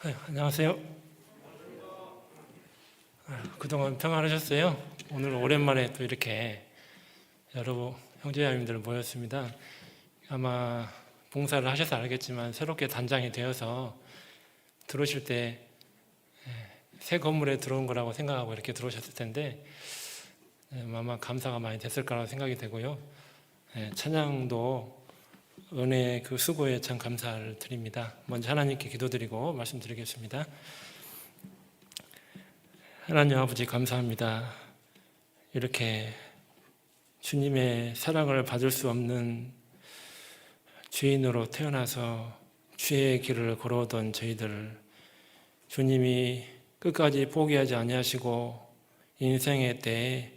안녕하세요. 그동안 평안하셨어요? 오늘 오랜만에 또 이렇게 여러 형제자매님들 모였습니다. 아마 봉사를 하셔서 알겠지만 새롭게 단장이 되어서 들어오실 때 새 건물에 들어온 거라고 생각하고 이렇게 들어오셨을 텐데 아마 감사가 많이 됐을 거라고 생각이 되고요. 찬양도 은혜의 그 수고에 참 감사를 드립니다. 먼저 하나님께 기도드리고 말씀드리겠습니다. 하나님 아버지 감사합니다. 이렇게 주님의 사랑을 받을 수 없는 죄인으로 태어나서 죄의 길을 걸어오던 저희들, 주님이 끝까지 포기하지 아니하시고 인생의 때에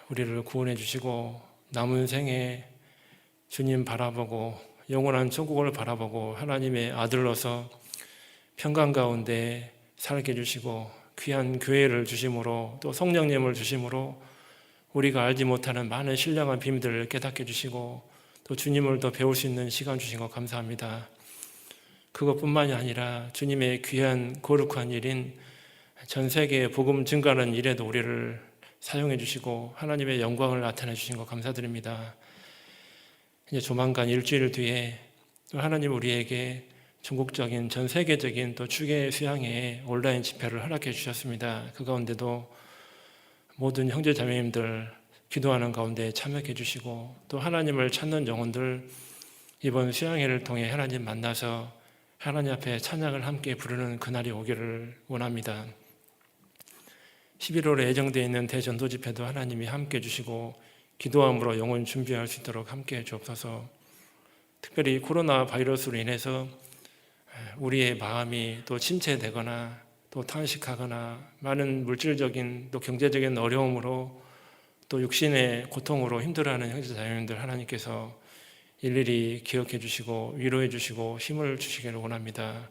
우리를 구원해 주시고 남은 생에 주님 바라보고 영원한 천국을 바라보고 하나님의 아들로서 평강 가운데 살게 해주시고 귀한 교회를 주심으로 또 성령님을 주심으로 우리가 알지 못하는 많은 신령한 비밀들을 깨닫게 해주시고 또 주님을 더 배울 수 있는 시간 주신 것 감사합니다. 그것뿐만이 아니라 주님의 귀한 거룩한 일인 전 세계에 복음 증가하는 일에도 우리를 사용해 주시고 하나님의 영광을 나타내 주신 것 감사드립니다. 이제 조만간 일주일 뒤에 또 하나님 우리에게 전국적인 전 세계적인 또 추계 수양회 온라인 집회를 허락해 주셨습니다. 그 가운데도 모든 형제 자매님들 기도하는 가운데 참여해 주시고 또 하나님을 찾는 영혼들 이번 수양회를 통해 하나님 만나서 하나님 앞에 찬양을 함께 부르는 그날이 오기를 원합니다. 11월에 예정되어 있는 대전도 집회도 하나님이 함께 해주시고 기도함으로 영혼 준비할 수 있도록 함께 해 주옵소서. 특별히 코로나 바이러스로 인해서 우리의 마음이 또 침체되거나 또 탄식하거나 많은 물질적인 또 경제적인 어려움으로 또 육신의 고통으로 힘들어하는 형제자매님들 하나님께서 일일이 기억해 주시고 위로해 주시고 힘을 주시기를 원합니다.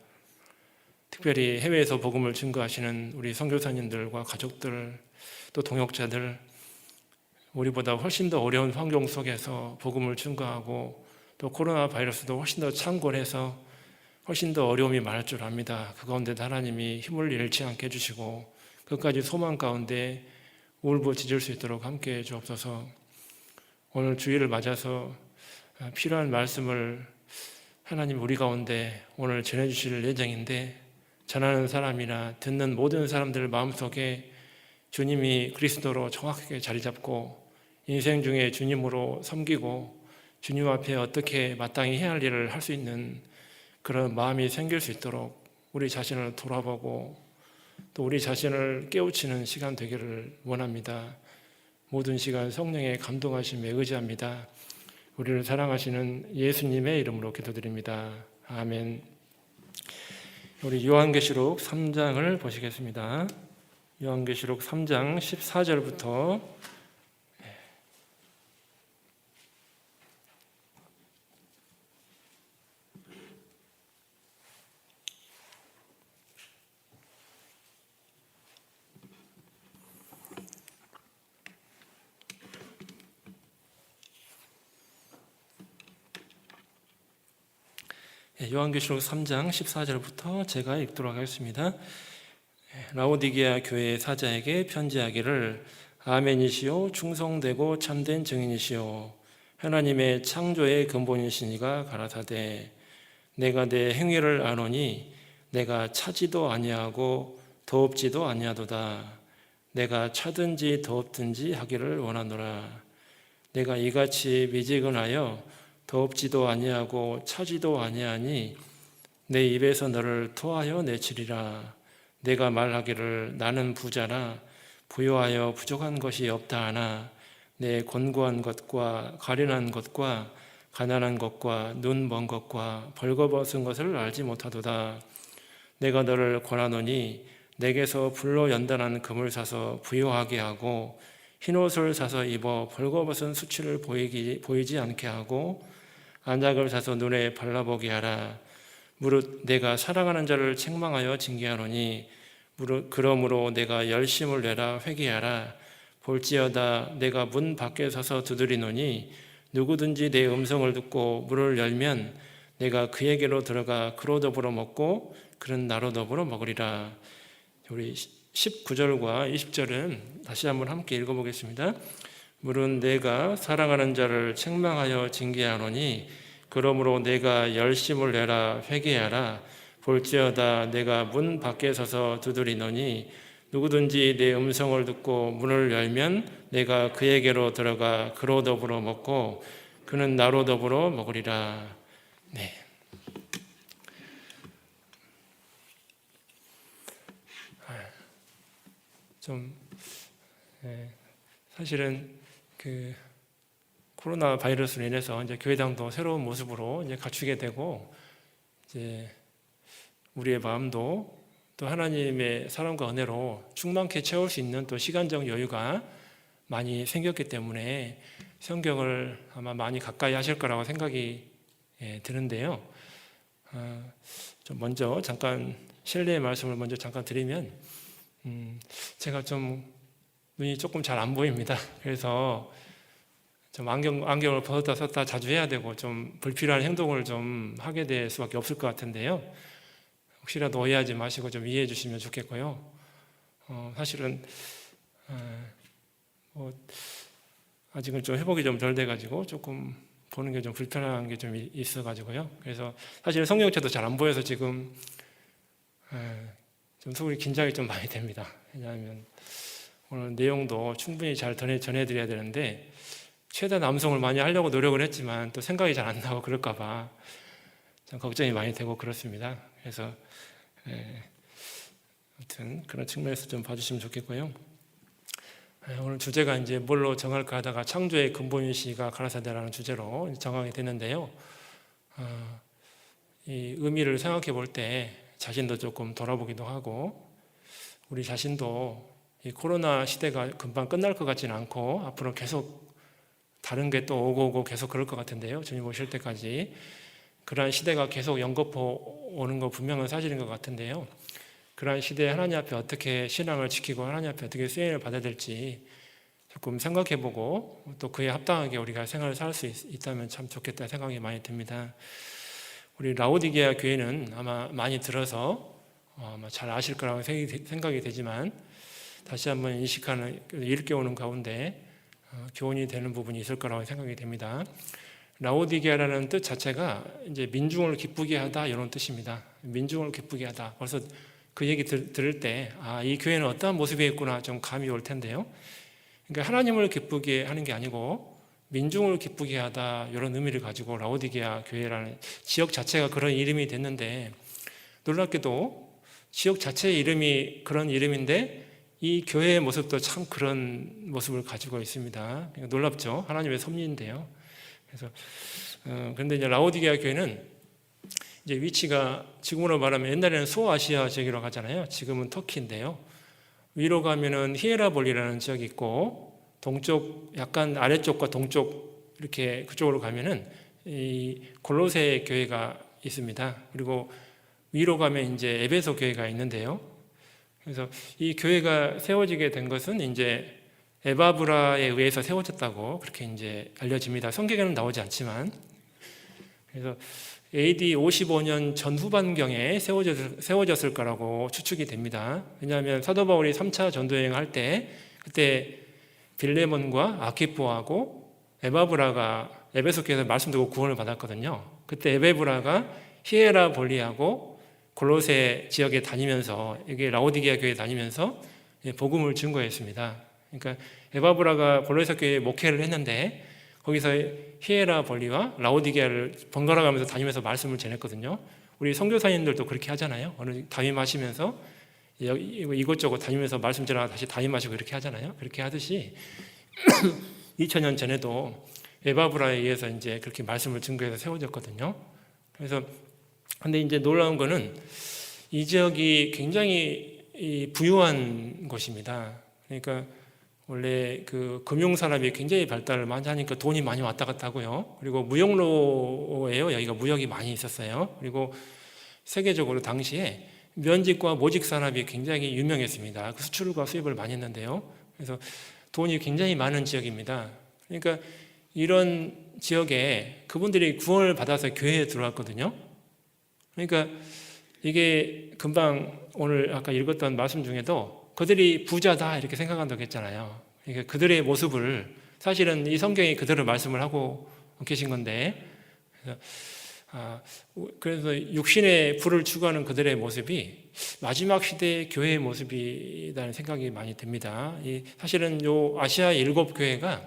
특별히 해외에서 복음을 증거하시는 우리 선교사님들과 가족들 또 동역자들 우리보다 훨씬 더 어려운 환경 속에서 복음을 증거하고 또 코로나 바이러스도 훨씬 더 창궐해서 훨씬 더 어려움이 많을 줄 압니다. 그 가운데도 하나님이 힘을 잃지 않게 해주시고 끝까지 소망 가운데 울부짖을 수 있도록 함께 해주옵소서. 오늘 주일을 맞아서 필요한 말씀을 하나님 우리 가운데 오늘 전해주실 예정인데 전하는 사람이나 듣는 모든 사람들 마음속에 주님이 그리스도로 정확하게 자리 잡고 인생 중에 주님으로 섬기고 주님 앞에 어떻게 마땅히 해야 할 일을 할 수 있는 그런 마음이 생길 수 있도록 우리 자신을 돌아보고 또 우리 자신을 깨우치는 시간 되기를 원합니다. 모든 시간 성령의 감동하심에 의지합니다. 우리를 사랑하시는 예수님의 이름으로 기도드립니다. 아멘. 우리 요한계시록 3장을 보시겠습니다. 요한계시록 3장 14절부터 요한계시록 3장 14절부터 제가 읽도록 하겠습니다. 라오디게아 교회의 사자에게 편지하기를 아멘이시오 충성되고 참된 증인이시오 하나님의 창조의 근본이시니가 가라사대 내가 내 행위를 아노니 내가 차지도 아니하고 더럽지도 아니하도다 내가 차든지 더럽든지 하기를 원하노라 내가 이같이 미지근하여 더럽지도 아니하고 차지도 아니하니 내 입에서 너를 토하여 내치리라 내가 말하기를 나는 부자라 부요하여 부족한 것이 없다 하나 내 곤고한 것과 가련한 것과 가난한 것과 눈 먼 것과 벌거벗은 것을 알지 못하도다 내가 너를 권하노니 내게서 불로 연단한 금을 사서 부요하게 하고 흰옷을 사서 입어 벌거벗은 수치를 보이지 않게 하고 안약을 사서 눈에 발라보게 하라 무릇 내가 사랑하는 자를 책망하여 징계하노니 그러므로 내가 열심을 내라 회개하라 볼지어다 내가 문 밖에 서서 두드리노니 누구든지 내 음성을 듣고 문을 열면 내가 그에게로 들어가 그로 더불어 먹고 그는 나로 더불어 먹으리라. 우리 19절과 20절은 다시 한번 함께 읽어보겠습니다. 물은 내가 사랑하는 자를 책망하여 징계하노니 그러므로 내가 열심을 내라 회개하라. 볼지어다 내가 문 밖에 서서 두드리노니 누구든지 내 음성을 듣고 문을 열면 내가 그에게로 들어가 그로 더불어 먹고 그는 나로 더불어 먹으리라. 네. 사실은 그 코로나 바이러스로 인해서 이제 교회당도 새로운 모습으로 이제 갖추게 되고 이제 우리의 마음도 또 하나님의 사랑과 은혜로 충만케 채울 수 있는 또 시간적 여유가 많이 생겼기 때문에 성경을 아마 많이 가까이 하실 거라고 생각이 드는데요. 좀 먼저 잠깐 실례의 말씀을 먼저 잠깐 드리면 제가 좀 눈이 조금 잘 안 보입니다. 그래서 좀 안경을 벗었다 썼다 자주 해야 되고 좀 불필요한 행동을 좀 하게 될 수밖에 없을 것 같은데요. 혹시라도 오해하지 마시고 좀 이해해 주시면 좋겠고요. 사실은 아직은 좀 회복이 좀 덜 돼가지고 조금 보는 게 좀 불편한 게 좀 있어가지고요. 그래서 사실 성경책도 잘 안 보여서 지금 좀 속이 긴장이 좀 많이 됩니다. 왜냐하면 오늘 내용도 충분히 잘 전해드려야 되는데 최대한 암송을 많이 하려고 노력을 했지만 또 생각이 잘 안 나고 그럴까봐 좀 걱정이 많이 되고 그렇습니다. 그래서 아무튼 그런 측면에서 좀 봐주시면 좋겠고요. 오늘 주제가 이제 뭘로 정할까 하다가 창조의 근본시가 가라사대라는 주제로 정하게 됐는데요. 이 의미를 생각해 볼 때 자신도 조금 돌아보기도 하고 우리 자신도 이 코로나 시대가 금방 끝날 것 같지는 않고 앞으로 계속 다른 게 또 오고 계속 그럴 것 같은데요. 주님 오실 때까지 그러한 시대가 계속 연거푸 오는 거 분명한 사실인 것 같은데요. 그러한 시대에 하나님 앞에 어떻게 신앙을 지키고 하나님 앞에 어떻게 수행을 받아야 될지 조금 생각해보고 또 그에 합당하게 우리가 생활을 살 수 있다면 참 좋겠다 생각이 많이 듭니다. 우리 라오디게아 교회는 아마 많이 들어서 아마 잘 아실 거라고 생각이 되지만 다시 한번 인식하는 일깨우는 가운데 교훈이 되는 부분이 있을 거라고 생각이 됩니다. 라오디게아라는 뜻 자체가 이제 민중을 기쁘게 하다 이런 뜻입니다. 민중을 기쁘게 하다. 벌써 그 얘기 들을 때 이 교회는 어떠한 모습이 있구나 좀 감이 올 텐데요. 그러니까 하나님을 기쁘게 하는 게 아니고 민중을 기쁘게 하다 이런 의미를 가지고 라오디게아 교회라는 지역 자체가 그런 이름이 됐는데 놀랍게도 지역 자체의 이름이 그런 이름인데 이 교회의 모습도 참 그런 모습을 가지고 있습니다. 그러니까 놀랍죠. 하나님의 섭리인데요. 그래서 그런데 이제 라오디게아 교회는 이제 위치가 지금으로 말하면 옛날에는 소아시아 지역이라고 하잖아요. 지금은 터키인데요. 위로 가면은 히에라볼리라는 지역이 있고 동쪽 약간 아래쪽과 동쪽 이렇게 그쪽으로 가면은 이 골로새 교회가 있습니다. 그리고 위로 가면 이제 에베소 교회가 있는데요. 그래서 이 교회가 세워지게 된 것은 이제 에바브라에 의해서 세워졌다고 그렇게 이제 알려집니다. 성경에는 나오지 않지만 그래서 AD 55년 전후반경에 세워졌을 거라고 추측이 됩니다. 왜냐하면 사도 바울이 3차 전도여행을 할 때 그때 빌레몬과 아키포하고 에바브라가 에베소 교회에서 말씀 듣고 구원을 받았거든요. 그때 에베브라가 히에라볼리하고 골로새 지역에 다니면서 이게 라오디게아 교회에 다니면서 복음을 증거했습니다. 그러니까 에바브라가 골로새 교회에 목회를 했는데 거기서 히에라볼리와 라오디게아를 번갈아 가면서 다니면서 말씀을 전했거든요. 우리 선교사님들도 그렇게 하잖아요. 어느 담임하시면서 이곳저곳 다니면서 말씀 전하고 다시 담임하시고 이렇게 하잖아요. 그렇게 하듯이 2000년 전에도 에바브라에 의해서 이제 그렇게 말씀을 증거해서 세워졌거든요. 그래서 근데 이제 놀라운 거는 이 지역이 굉장히 부유한 곳입니다. 그러니까 원래 그 금융 산업이 굉장히 발달을 많이 하니까 돈이 많이 왔다 갔다 하고요. 그리고 무역로예요. 여기가 무역이 많이 있었어요. 그리고 세계적으로 당시에 면직과 모직 산업이 굉장히 유명했습니다. 그 수출과 수입을 많이 했는데요. 그래서 돈이 굉장히 많은 지역입니다. 그러니까 이런 지역에 그분들이 구원을 받아서 교회에 들어왔거든요. 그러니까 이게 금방 오늘 아까 읽었던 말씀 중에도 그들이 부자다 이렇게 생각한다고 했잖아요. 그러니까 그들의 모습을 사실은 이 성경이 그대로 말씀을 하고 계신 건데, 그래서 육신의 부를 추구하는 그들의 모습이 마지막 시대의 교회의 모습이라는 생각이 많이 듭니다. 사실은 요 아시아 7교회가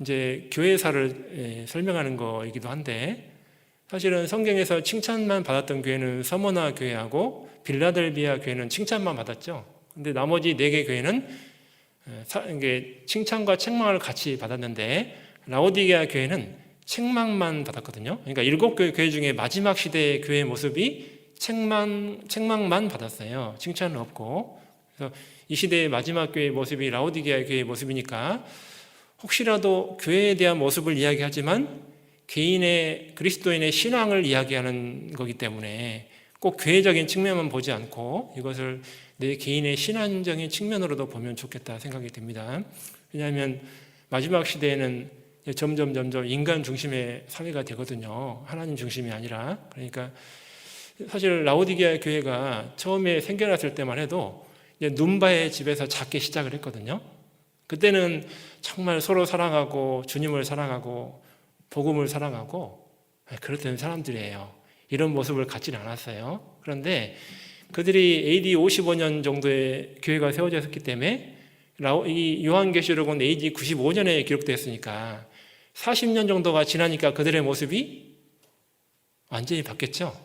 이제 교회사를 설명하는 거이기도 한데, 사실은 성경에서 칭찬만 받았던 교회는 서머나 교회하고 빌라델비아 교회는 칭찬만 받았죠. 근데 나머지 4개 교회는 칭찬과 책망을 같이 받았는데, 라오디게아 교회는 책망만 받았거든요. 그러니까 7교회 중에 마지막 시대의 교회의 모습이 책망만 받았어요. 칭찬은 없고. 그래서 이 시대의 마지막 교회의 모습이 라오디게아 교회의 모습이니까 혹시라도 교회에 대한 모습을 이야기하지만 그리스도인의 신앙을 이야기하는 거기 때문에 꼭 교회적인 측면만 보지 않고 이것을 내 개인의 신앙적인 측면으로도 보면 좋겠다 생각이 듭니다. 왜냐하면 마지막 시대에는 점점 인간 중심의 사회가 되거든요. 하나님 중심이 아니라. 그러니까 사실 라오디게아 교회가 처음에 생겨났을 때만 해도 눈바의 집에서 작게 시작을 했거든요. 그때는 정말 서로 사랑하고 주님을 사랑하고 복음을 사랑하고 그랬던 사람들이에요. 이런 모습을 갖지는 않았어요. 그런데 그들이 AD 55년 정도에 교회가 세워졌기 때문에 이 요한계시록은 AD 95년에 기록되었으니까 40년 정도가 지나니까 그들의 모습이 완전히 바뀌었죠.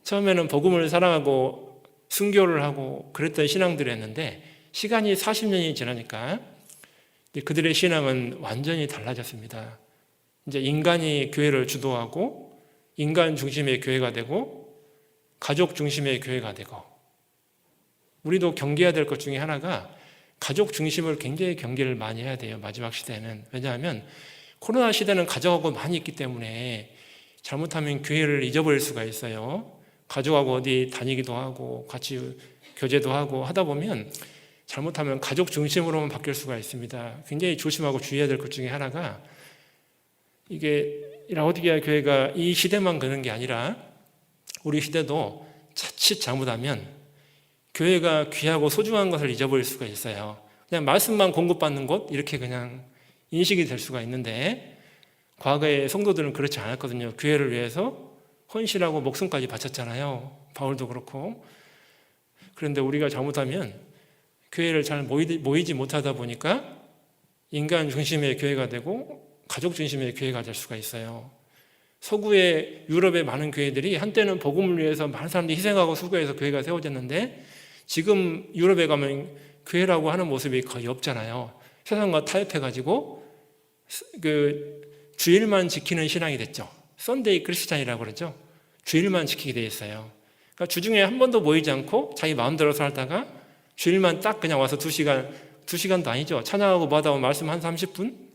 처음에는 복음을 사랑하고 순교를 하고 그랬던 신앙들이었는데 시간이 40년이 지나니까 그들의 신앙은 완전히 달라졌습니다. 이제 인간이 교회를 주도하고 인간 중심의 교회가 되고 가족 중심의 교회가 되고, 우리도 경계해야 될 것 중에 하나가 가족 중심을 굉장히 경계를 많이 해야 돼요. 마지막 시대는. 왜냐하면 코로나 시대는 가족하고 많이 있기 때문에 잘못하면 교회를 잊어버릴 수가 있어요. 가족하고 어디 다니기도 하고 같이 교제도 하고 하다 보면 잘못하면 가족 중심으로만 바뀔 수가 있습니다. 굉장히 조심하고 주의해야 될 것 중에 하나가, 이게 라오디게아 교회가 이 시대만 그런 게 아니라 우리 시대도 자칫 잘못하면 교회가 귀하고 소중한 것을 잊어버릴 수가 있어요. 그냥 말씀만 공급받는 것 이렇게 그냥 인식이 될 수가 있는데, 과거의 성도들은 그렇지 않았거든요. 교회를 위해서 헌신하고 목숨까지 바쳤잖아요. 바울도 그렇고. 그런데 우리가 잘못하면 교회를 잘 모이지 못하다 보니까 인간 중심의 교회가 되고 가족 중심의 교회가 될 수가 있어요. 서구의 유럽의 많은 교회들이 한때는 복음을 위해서 많은 사람들이 희생하고 수고해서 교회가 세워졌는데, 지금 유럽에 가면 교회라고 하는 모습이 거의 없잖아요. 세상과 타협해가지고 주일만 지키는 신앙이 됐죠. 썬데이 크리스찬이라고 그러죠. 주일만 지키게 돼 있어요. 그러니까 주중에 한 번도 모이지 않고 자기 마음대로 살다가 주일만 딱 그냥 와서 2시간도 아니죠. 찬양하고 받아오고 말씀 한 30분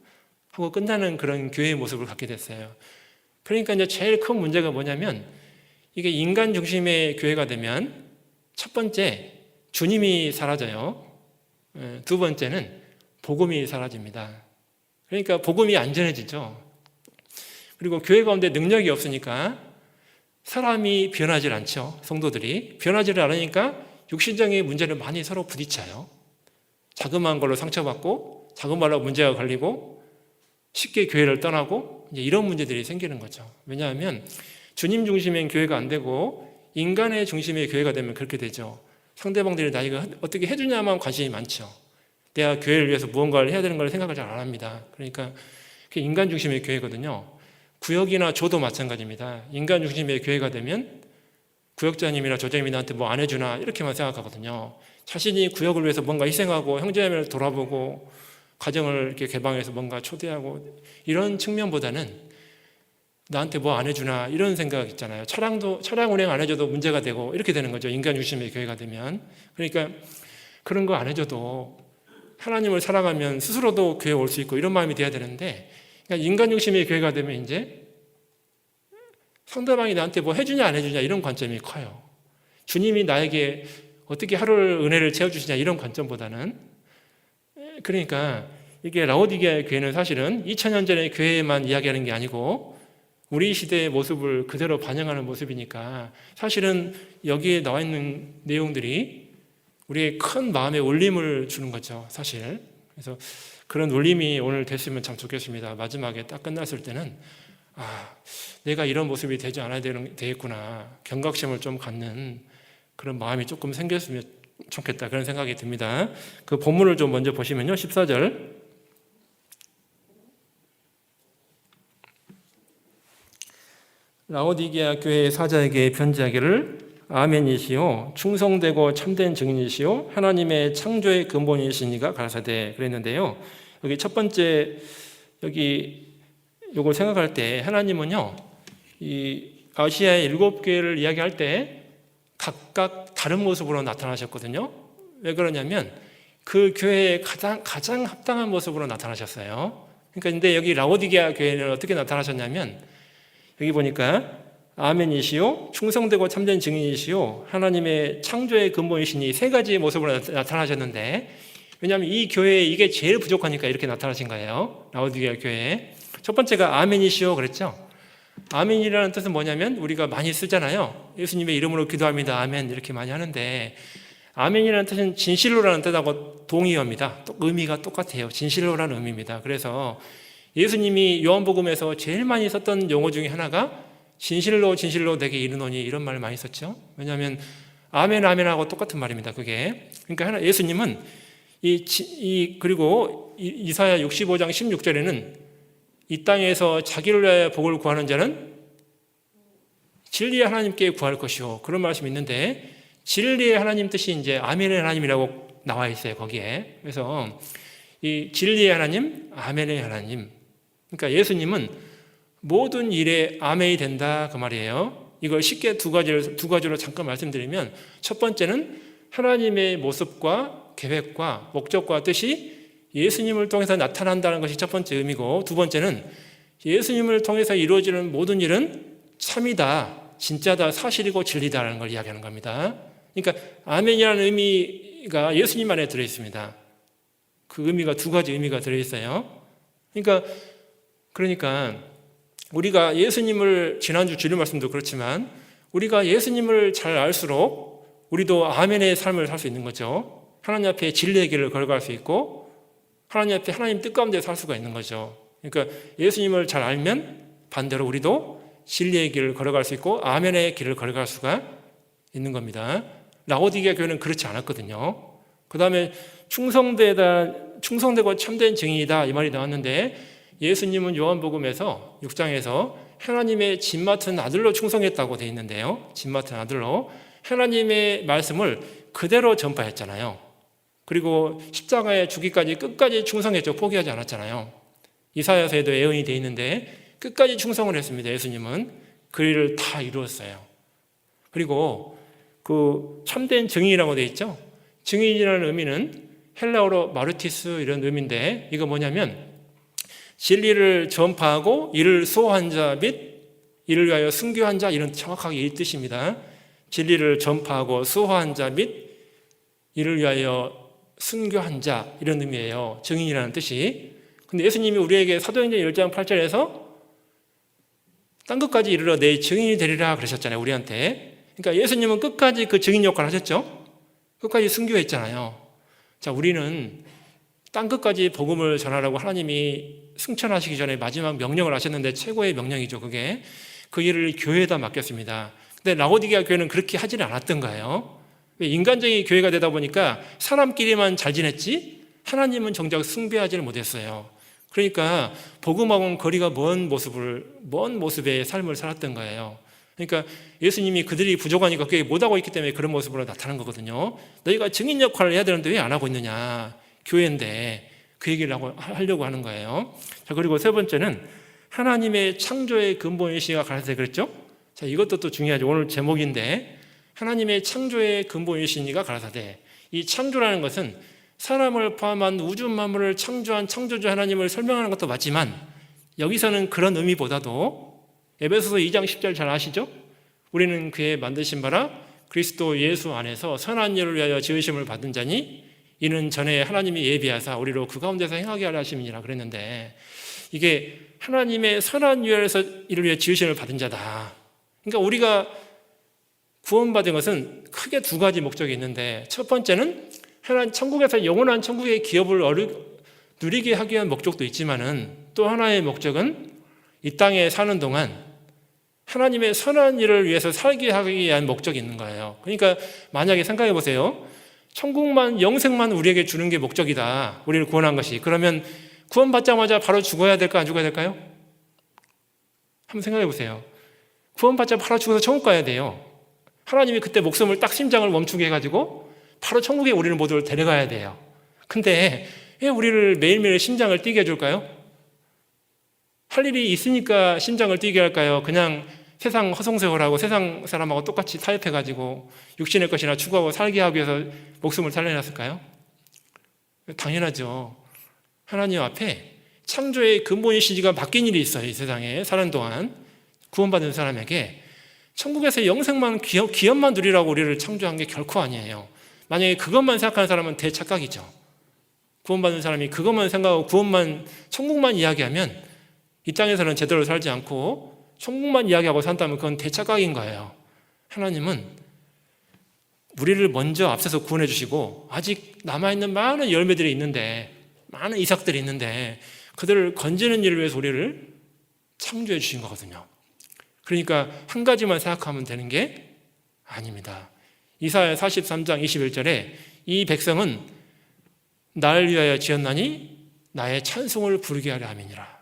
하고 끝나는 그런 교회의 모습을 갖게 됐어요. 그러니까 이제 제일 큰 문제가 뭐냐면, 이게 인간 중심의 교회가 되면 첫 번째 주님이 사라져요. 두 번째는 복음이 사라집니다. 그러니까 복음이 안전해지죠. 그리고 교회 가운데 능력이 없으니까 사람이 변하질 않죠. 성도들이 변하지를 않으니까 육신적인 문제를 많이 서로 부딪혀요. 자그마한 걸로 상처받고 작은 말로 문제가 걸리고 쉽게 교회를 떠나고 이제 이런 문제들이 생기는 거죠. 왜냐하면 주님 중심의 교회가 안 되고 인간의 중심의 교회가 되면 그렇게 되죠. 상대방들이 나이가 어떻게 해주냐만 관심이 많죠. 내가 교회를 위해서 무언가를 해야 되는 걸 생각을 잘 안 합니다. 그러니까 그게 인간 중심의 교회거든요. 구역이나 조도 마찬가지입니다. 인간 중심의 교회가 되면 구역장님이나 조장님이 나한테 뭐 안 해주나 이렇게만 생각하거든요. 자신이 구역을 위해서 뭔가 희생하고 형제자매를 돌아보고 가정을 이렇게 개방해서 뭔가 초대하고 이런 측면보다는 나한테 뭐 안 해주나 이런 생각 있잖아요. 차량 운행 안 해줘도 문제가 되고 이렇게 되는 거죠. 인간 중심의 교회가 되면. 그러니까 그런 거 안 해줘도 하나님을 사랑하면 스스로도 교회에 올 수 있고 이런 마음이 돼야 되는데, 그러니까 인간 중심의 교회가 되면 이제 상대방이 나한테 뭐 해주냐 안 해주냐 이런 관점이 커요. 주님이 나에게 어떻게 하루를 은혜를 채워주시냐 이런 관점보다는. 그러니까 이게 라오디게아 교회는 사실은 2000년 전의 교회만 이야기하는 게 아니고 우리 시대의 모습을 그대로 반영하는 모습이니까 사실은 여기에 나와 있는 내용들이 우리의 큰 마음의 울림을 주는 거죠, 사실. 그래서 그런 울림이 오늘 됐으면 참 좋겠습니다. 마지막에 딱 끝났을 때는 내가 이런 모습이 되지 않아야 되겠구나, 경각심을 좀 갖는 그런 마음이 조금 생겼으면 좋겠다, 그런 생각이 듭니다. 그 본문을 좀 먼저 보시면요, 14절. 라오디게아 교회의 사자에게 편지하기를 아멘이시요 충성되고 참된 증인이시요 하나님의 창조의 근본이시니가 가라사대 그랬는데요. 여기 첫 번째 여기 요걸 생각할 때 하나님은요, 이 아시아의 7교회를 이야기할 때 각각 다른 모습으로 나타나셨거든요. 왜 그러냐면 그 교회의 가장 합당한 모습으로 나타나셨어요. 그러니까 근데 여기 라오디게아 교회는 어떻게 나타나셨냐면 여기 보니까 아멘이시요 충성되고 참된 증인이시요 하나님의 창조의 근본이시니 세 가지 모습으로 나타나셨는데, 왜냐하면 이 교회에 이게 제일 부족하니까 이렇게 나타나신 거예요. 라오디게아 교회에. 첫 번째가 아멘이시요 그랬죠. 아멘이라는 뜻은 뭐냐면 우리가 많이 쓰잖아요. 예수님의 이름으로 기도합니다, 아멘, 이렇게 많이 하는데 아멘이라는 뜻은 진실로라는 뜻하고 동의어입니다. 의미가 똑같아요. 진실로라는 의미입니다. 그래서 예수님이 요한복음에서 제일 많이 썼던 용어 중에 하나가 진실로 진실로 내게 이르노니, 이런 말을 많이 썼죠. 왜냐하면 아멘 아멘하고 똑같은 말입니다, 그게. 그러니까 예수님은 그리고 이사야 65장 16절에는 이 땅에서 자기를 위하여 복을 구하는 자는 진리의 하나님께 구할 것이요, 그런 말씀이 있는데 진리의 하나님 뜻이 이제 아멘의 하나님이라고 나와 있어요, 거기에. 그래서 이 진리의 하나님, 아멘의 하나님. 그러니까 예수님은 모든 일에 아멘이 된다, 그 말이에요. 이걸 쉽게 두 가지로 잠깐 말씀드리면, 첫 번째는 하나님의 모습과 계획과 목적과 뜻이 예수님을 통해서 나타난다는 것이 첫 번째 의미고, 두 번째는 예수님을 통해서 이루어지는 모든 일은 참이다, 진짜다, 사실이고 진리다라는 걸 이야기하는 겁니다. 그러니까 아멘이라는 의미가 예수님 안에 들어있습니다. 그 의미가 두 가지 의미가 들어있어요. 그러니까 우리가 예수님을, 지난주 주일 말씀도 그렇지만 우리가 예수님을 잘 알수록 우리도 아멘의 삶을 살 수 있는 거죠. 하나님 앞에 진리의 길을 걸어갈 수 있고 하나님 앞에 하나님 뜻 가운데 살 수가 있는 거죠. 그러니까 예수님을 잘 알면 반대로 우리도 진리의 길을 걸어갈 수 있고 아멘의 길을 걸어갈 수가 있는 겁니다. 라오디게아 교회는 그렇지 않았거든요. 그 다음에 충성되고 참된 증인이다, 이 말이 나왔는데 예수님은 요한복음에서 6장에서 하나님의 집 맡은 아들로 충성했다고 되어 있는데요, 집 맡은 아들로 하나님의 말씀을 그대로 전파했잖아요. 그리고 십자가에 죽기까지 끝까지 충성했죠. 포기하지 않았잖아요. 이사야서에도 예언이 되어 있는데 끝까지 충성을 했습니다. 예수님은 그 일을 다 이루었어요. 그리고 그 참된 증인이라고 되어 있죠. 증인이라는 의미는 헬라어로 마르티스, 이런 의미인데 이거 뭐냐면 진리를 전파하고 이를 수호한 자 및 이를 위하여 순교한 자, 이런 정확하게 이 뜻입니다. 진리를 전파하고 수호한 자 및 이를 위하여 순교한 자, 이런 의미예요. 증인이라는 뜻이. 근데 예수님이 우리에게 사도행전 1장 8절에서 땅끝까지 이르러 내 증인이 되리라 그러셨잖아요, 우리한테. 그러니까 예수님은 끝까지 그 증인 역할을 하셨죠. 끝까지 순교했잖아요. 자, 우리는 땅끝까지 복음을 전하라고 하나님이 승천하시기 전에 마지막 명령을 하셨는데 최고의 명령이죠, 그게. 그 일을 교회에다 맡겼습니다. 근데 라오디게아 교회는 그렇게 하지는 않았던 거예요. 인간적인 교회가 되다 보니까 사람끼리만 잘 지냈지 하나님은 정작 숭배하지를 못했어요. 그러니까 복음하고는 거리가 먼 모습의 삶을 살았던 거예요. 그러니까 예수님이 그들이 부족하니까 그게 못하고 있기 때문에 그런 모습으로 나타난 거거든요. 너희가 증인 역할을 해야 되는데 왜 안 하고 있느냐, 교회인데. 그 얘기를 하려고 하는 거예요. 자, 그리고 세 번째는 하나님의 창조의 근본이시가 가라사대 그랬죠. 자, 이것도 또 중요하죠. 오늘 제목인데 하나님의 창조의 근본이시니가 가라사대. 이 창조라는 것은 사람을 포함한 우주 만물을 창조한 창조주 하나님을 설명하는 것도 맞지만 여기서는 그런 의미보다도 에베소서 2장 10절 잘 아시죠? 우리는 그의 만드신 바라 그리스도 예수 안에서 선한 일을 위하여 지으심을 받은 자니 이는 전에 하나님이 예비하사 우리로 그 가운데서 행하게 하려 하심이니라 그랬는데, 이게 하나님의 선한 일을 위해 지으심을 받은 자다. 그러니까 우리가 구원받은 것은 크게 두 가지 목적이 있는데, 첫 번째는 하나님 천국에서 영원한 천국의 기업을 누리게 하기 위한 목적도 있지만은, 또 하나의 목적은 이 땅에 사는 동안 하나님의 선한 일을 위해서 살게 하기 위한 목적이 있는 거예요. 그러니까 만약에 생각해 보세요. 천국만, 영생만 우리에게 주는 게 목적이다. 우리를 구원한 것이. 그러면 구원받자마자 바로 죽어야 될까, 안 죽어야 될까요? 한번 생각해 보세요. 구원받자 바로 죽어서 천국 가야 돼요. 하나님이 그때 목숨을 딱 심장을 멈추게 해가지고 바로 천국에 우리를 모두를 데려가야 돼요. 근데 왜 우리를 매일매일 심장을 뛰게 해줄까요? 할 일이 있으니까 심장을 뛰게 할까요? 그냥 세상 허송세월하고 세상 사람하고 똑같이 타협해가지고 육신의 것이나 추구하고 살게 하기 위해서 목숨을 살려놨을까요? 당연하죠. 하나님 앞에 창조의 근본의 시지가 맡긴 일이 있어요. 이 세상에 사는 동안 구원받은 사람에게 천국에서 영생만 기업만 누리라고 우리를 창조한 게 결코 아니에요. 만약에 그것만 생각하는 사람은 대착각이죠. 구원받은 사람이 그것만 생각하고 천국만 이야기하면 이 땅에서는 제대로 살지 않고 천국만 이야기하고 산다면 그건 대착각인 거예요. 하나님은 우리를 먼저 앞서서 구원해 주시고 아직 남아있는 많은 열매들이 있는데, 많은 이삭들이 있는데 그들을 건지는 일을 위해서 우리를 창조해 주신 거거든요. 그러니까 한 가지만 생각하면 되는 게 아닙니다. 이사야 43장 21절에 이 백성은 나를 위하여 지었나니 나의 찬송을 부르게 하려 함이니라.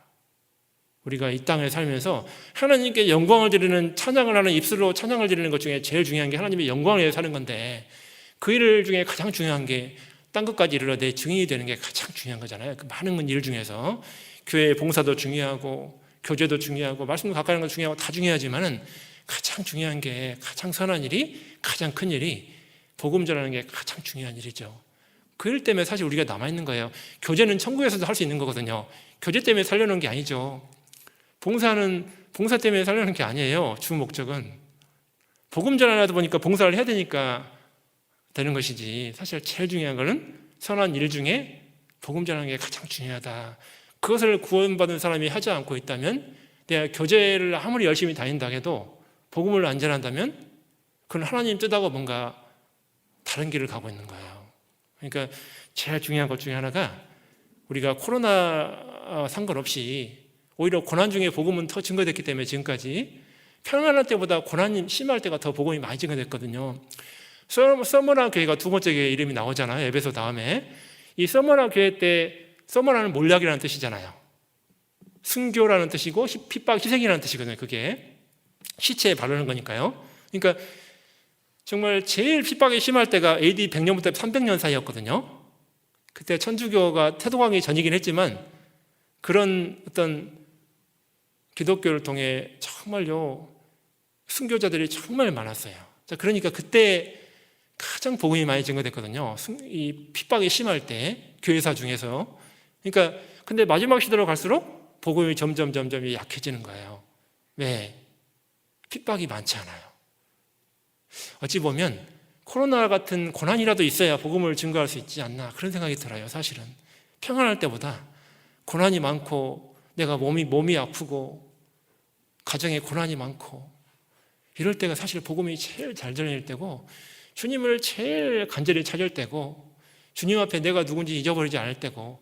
우리가 이 땅에 살면서 하나님께 영광을 드리는, 찬양을 하는, 입술로 찬양을 드리는 것 중에 제일 중요한 게 하나님의 영광을 위해 사는 건데, 그 일 중에 가장 중요한 게 땅 끝까지 이르러 내 증인이 되는 게 가장 중요한 거잖아요. 그 많은 일 중에서 교회의 봉사도 중요하고 교제도 중요하고 말씀도 가까이 하는 거 중요하고 다 중요하지만은 가장 중요한 게, 가장 선한 일이, 가장 큰 일이 복음 전하는 게 가장 중요한 일이죠. 그 일 때문에 사실 우리가 남아있는 거예요. 교제는 천국에서도 할 수 있는 거거든요. 교제 때문에 살려놓은 게 아니죠. 봉사는 봉사 때문에 살려놓은 게 아니에요. 주 목적은 복음 전하다 보니까 봉사를 해야 되니까 되는 것이지, 사실 제일 중요한 것은 선한 일 중에 복음 전하는 게 가장 중요하다. 그것을 구원받은 사람이 하지 않고 있다면, 내가 교제를 아무리 열심히 다닌다 해도 복음을 안 전한다면 그건 하나님 뜻하고 뭔가 다른 길을 가고 있는 거예요. 그러니까 제일 중요한 것 중에 하나가, 우리가 코로나 상관없이 오히려 고난 중에 복음은 더 증거됐기 때문에 지금까지 평안할 때보다 고난이 심할 때가 더 복음이 많이 증거됐거든요. 서머나 교회가 두 번째 교회 이름이 나오잖아요. 에베소 다음에. 이 서머나 교회 때, 서머나는 몰락이라는 뜻이잖아요. 순교라는 뜻이고 핍박, 희생이라는 뜻이거든요. 그게 시체에 바르는 거니까요. 그러니까 정말 제일 핍박이 심할 때가 AD 100년부터 300년 사이였거든요. 그때 천주교가 태동하기 전이긴 했지만 그런 어떤 기독교를 통해 정말요 순교자들이 정말 많았어요. 자, 그러니까 그때 가장 복음이 많이 증거됐거든요. 이 핍박이 심할 때 교회사 중에서. 그러니까 근데 마지막 시대로 갈수록 복음이 점점 약해지는 거예요. 왜? 핍박이 많지 않아요. 어찌 보면 코로나 같은 고난이라도 있어야 복음을 증거할 수 있지 않나, 그런 생각이 들어요. 사실은 평안할 때보다 고난이 많고, 내가 몸이 아프고 가정에 고난이 많고 이럴 때가 사실 복음이 제일 잘 전해질 때고, 주님을 제일 간절히 찾을 때고, 주님 앞에 내가 누군지 잊어버리지 않을 때고,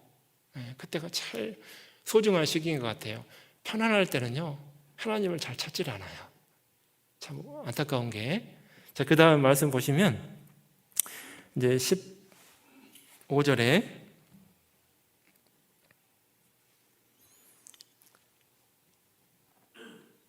그때가 제일 소중한 시기인 것 같아요. 편안할 때는요 하나님을 잘 찾질 않아요. 참 안타까운 게. 자, 그 다음 말씀 보시면 이제 15절에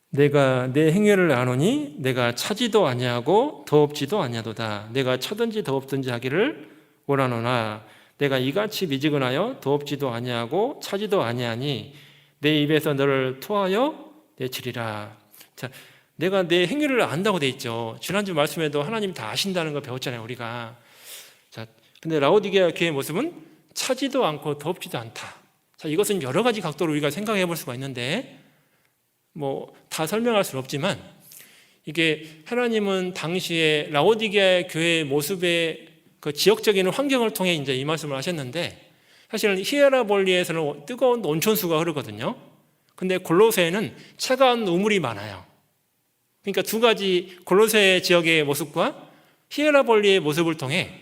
내가 내 행위를 아노니 내가 차지도 아니하고 더없지도 아니하도다. 내가 차든지 더없든지 하기를 원하노나 내가 이같이 미지근하여 더없지도 아니하고 차지도 아니하니 내 입에서 너를 토하여 내치리라. 자, 내가 내 행위를 안다고 돼 있죠. 지난주 말씀에도 하나님이 다 아신다는 걸 배웠잖아요, 우리가. 자, 근데 라오디게아 교회의 모습은 차지도 않고 더럽지도 않다. 자, 이것은 여러 가지 각도로 우리가 생각해 볼 수가 있는데 다 설명할 수는 없지만, 이게 하나님은 당시에 라오디게아 교회의 모습의 그 지역적인 환경을 통해 이제 이 말씀을 하셨는데, 사실은 히에라볼리에서는 뜨거운 온천수가 흐르거든요. 근데 골로새에는 차가운 우물이 많아요. 그러니까 두 가지 골로새 지역의 모습과 히에라볼리의 모습을 통해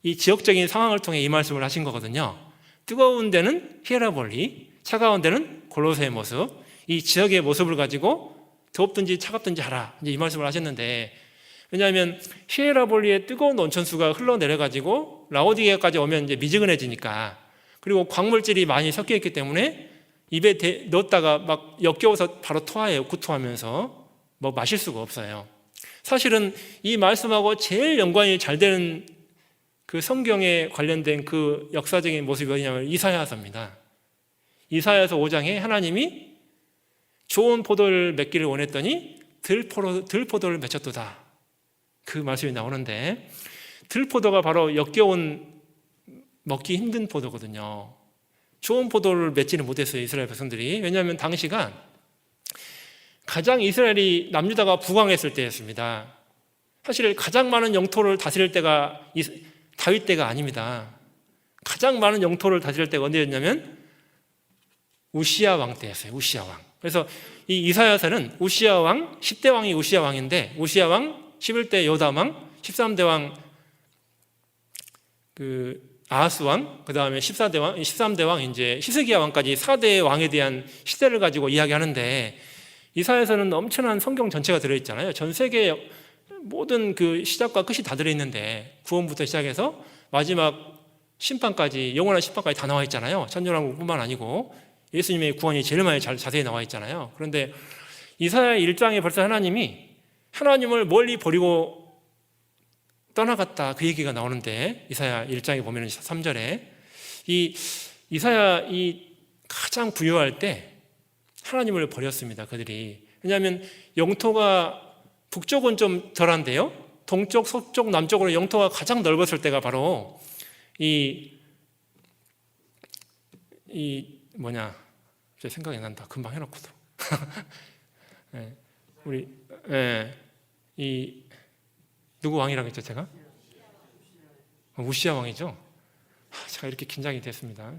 이 지역적인 상황을 통해 이 말씀을 하신 거거든요. 뜨거운 데는 히에라볼리, 차가운 데는 골로새의 모습, 이 지역의 모습을 가지고 덥든지 차갑든지 하라, 이제 이 말씀을 하셨는데, 왜냐하면 히에라볼리의 뜨거운 온천수가 흘러내려가지고 라오디게아까지 오면 이제 미지근해지니까, 그리고 광물질이 많이 섞여 있기 때문에 입에 넣었다가 막 역겨워서 바로 토하예요. 구토하면서 뭐 마실 수가 없어요. 사실은 이 말씀하고 제일 연관이 잘 되는 그 성경에 관련된 그 역사적인 모습이 어디냐면 이사야서입니다. 이사야서 5장에 하나님이 좋은 포도를 맺기를 원했더니 들포도를 맺혔도다, 그 말씀이 나오는데, 들포도가 바로 역겨운 먹기 힘든 포도거든요. 좋은 포도를 맺지는 못했어요, 이스라엘 백성들이. 왜냐하면 당시가 가장 이스라엘이 남유다가 부강했을 때였습니다. 사실 가장 많은 영토를 다스릴 때가 다윗 때가 아닙니다. 가장 많은 영토를 다스릴 때가 언제였냐면 우시야 왕 때였어요. 우시야 왕. 그래서 이 이사야서는 우시야 왕, 10대 왕이 우시야 왕인데, 우시야 왕, 11대 요담 왕, 13대 왕 아하스 왕, 그 다음에 13대 왕 이제 히스기야 왕까지 4대 왕에 대한 시대를 가지고 이야기하는데, 이사야서는 엄청난 성경 전체가 들어있잖아요. 전 세계 모든 그 시작과 끝이 다 들어있는데, 구원부터 시작해서 마지막 심판까지, 영원한 심판까지 다 나와 있잖아요. 천년왕국뿐만 아니고 예수님의 구원이 제일 많이 자세히 나와 있잖아요. 그런데 이사야 1장에 벌써 하나님을 멀리 버리고 떠나갔다, 그 얘기가 나오는데, 이사야 1장에 보면 3절에 이사야 가장 부유할 때 하나님을 버렸습니다, 그들이. 왜냐하면 영토가 북쪽은 좀 덜한데요, 동쪽, 서쪽, 남쪽으로 영토가 가장 넓었을 때가 바로 제 생각이 난다, 금방 해놓고도. 누구 왕이라고 했죠, 제가? 우시야 왕이죠. 제가 이렇게 긴장이 됐습니다.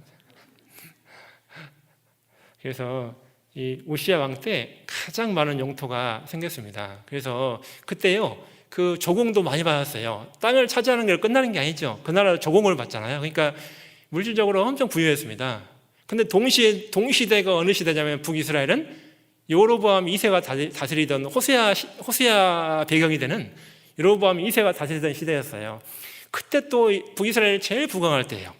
그래서 이 우시야 왕 때 가장 많은 영토가 생겼습니다. 그래서 그때요, 그 조공도 많이 받았어요. 땅을 차지하는 게 끝나는 게 아니죠. 그 나라 조공을 받잖아요. 그러니까 물질적으로 엄청 부유했습니다. 근데 동시대가 어느 시대냐면, 북이스라엘은 여로보암 2세가 다스리던 호세아 배경이 되는 여로보암 2세가 다스리던 시대였어요. 그때 또 북이스라엘이 제일 부강할 때예요.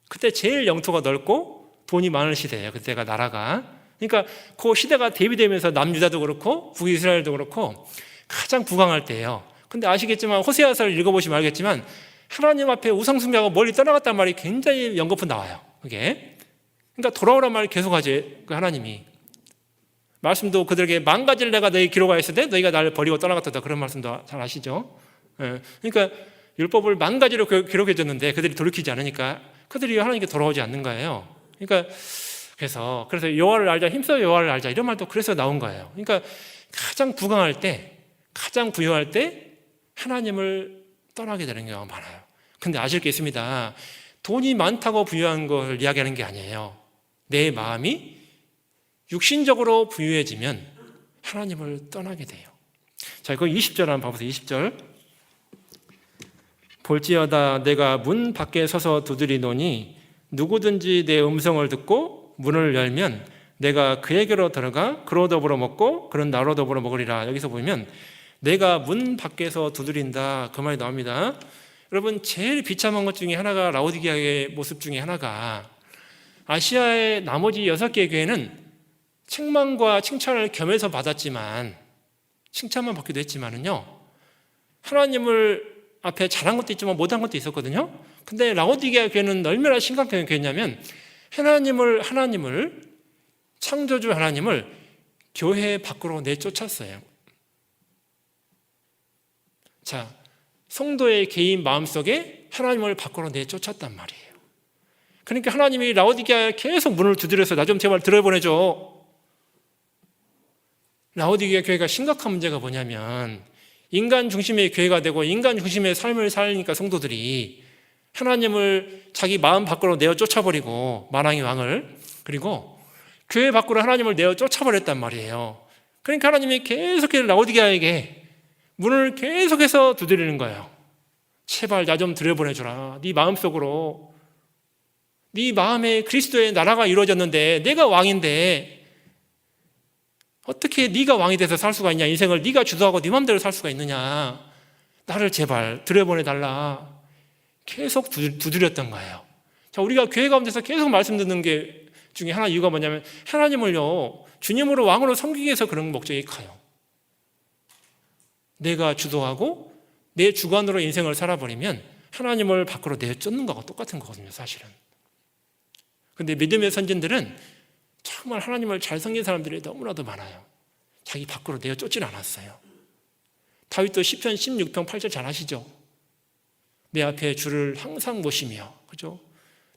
그때 제일 영토가 넓고 돈이 많은 시대예요, 그때가 나라가. 그러니까 그 시대가 대비되면서 남유다도 그렇고 북이스라엘도 그렇고 가장 부강할 때예요. 근데 아시겠지만, 호세아서를 읽어보시면 알겠지만, 하나님 앞에 우상숭배하고 멀리 떠나갔단 말이 굉장히 연거푸 나와요, 그게. 그러니까 돌아오란 말을 계속하지, 그 하나님이. 말씀도 그들에게 망가질 내가 너희 기록하였을 때 너희가 나를 버리고 떠나갔다, 그런 말씀도 잘 아시죠? 그러니까 율법을 망가지로 기록해 줬는데 그들이 돌이키지 않으니까 그들이 하나님께 돌아오지 않는 거예요. 그러니까 그래서 여호와를 알자, 힘써 여호와를 알자, 이런 말도 그래서 나온 거예요. 그러니까 가장 부강할 때, 가장 부유할 때 하나님을 떠나게 되는 경우가 많아요. 근데 아실 게 있습니다. 돈이 많다고 부유한 걸 이야기하는 게 아니에요. 내 마음이 육신적으로 부유해지면 하나님을 떠나게 돼요. 자, 그 20절 한번 봐보세요. 20절. 볼지어다 내가 문 밖에 서서 두드리노니 누구든지 내 음성을 듣고 문을 열면 내가 그에게로 들어가 그로 더불어 먹고 그는 나로 더불어 먹으리라. 여기서 보면 내가 문 밖에서 두드린다, 그 말이 나옵니다. 여러분, 제일 비참한 것 중에 하나가, 라오디게아의 모습 중에 하나가, 아시아의 나머지 6개의 교회는 책망과 칭찬을 겸해서 받았지만, 칭찬만 받기도 했지만은요, 하나님을 앞에 잘한 것도 있지만 못한 것도 있었거든요. 근데 라오디게아 교회는 얼마나 심각한 교회냐면, 하나님을 창조주 하나님을 교회 밖으로 내쫓았어요. 자, 성도의 개인 마음속에 하나님을 밖으로 내쫓았단 말이에요. 그러니까 하나님이 라오디게아에 계속 문을 두드려서 나 좀 제발 들어보내줘. 라오디게아 교회가 심각한 문제가 뭐냐면, 인간 중심의 교회가 되고 인간 중심의 삶을 살니까 성도들이 하나님을 자기 마음 밖으로 내어 쫓아버리고 만왕의 왕을, 그리고 교회 밖으로 하나님을 내어 쫓아버렸단 말이에요. 그러니까 하나님이 계속해서 라오디게아에게 문을 계속해서 두드리는 거예요. 제발 나 좀 들여보내주라. 네 마음속으로, 네 마음에 그리스도의 나라가 이루어졌는데 내가 왕인데 어떻게 네가 왕이 돼서 살 수가 있냐? 인생을 네가 주도하고 네 마음대로 살 수가 있느냐? 나를 제발 들여보내달라. 계속 두드렸던 거예요. 자, 우리가 교회 가운데서 계속 말씀 듣는 게 중에 하나 이유가 뭐냐면 하나님을요 주님으로 왕으로 섬기기 위해서 그런 목적이 커요. 내가 주도하고 내 주관으로 인생을 살아버리면 하나님을 밖으로 내쫓는 거하고 똑같은 거거든요, 사실은. 근데 믿음의 선진들은 정말 하나님을 잘 섬긴 사람들이 너무나도 많아요. 자기 밖으로 내쫓진 않았어요. 다윗도 시편 16편 8절 잘 아시죠? 내 앞에 주를 항상 모시며, 그죠?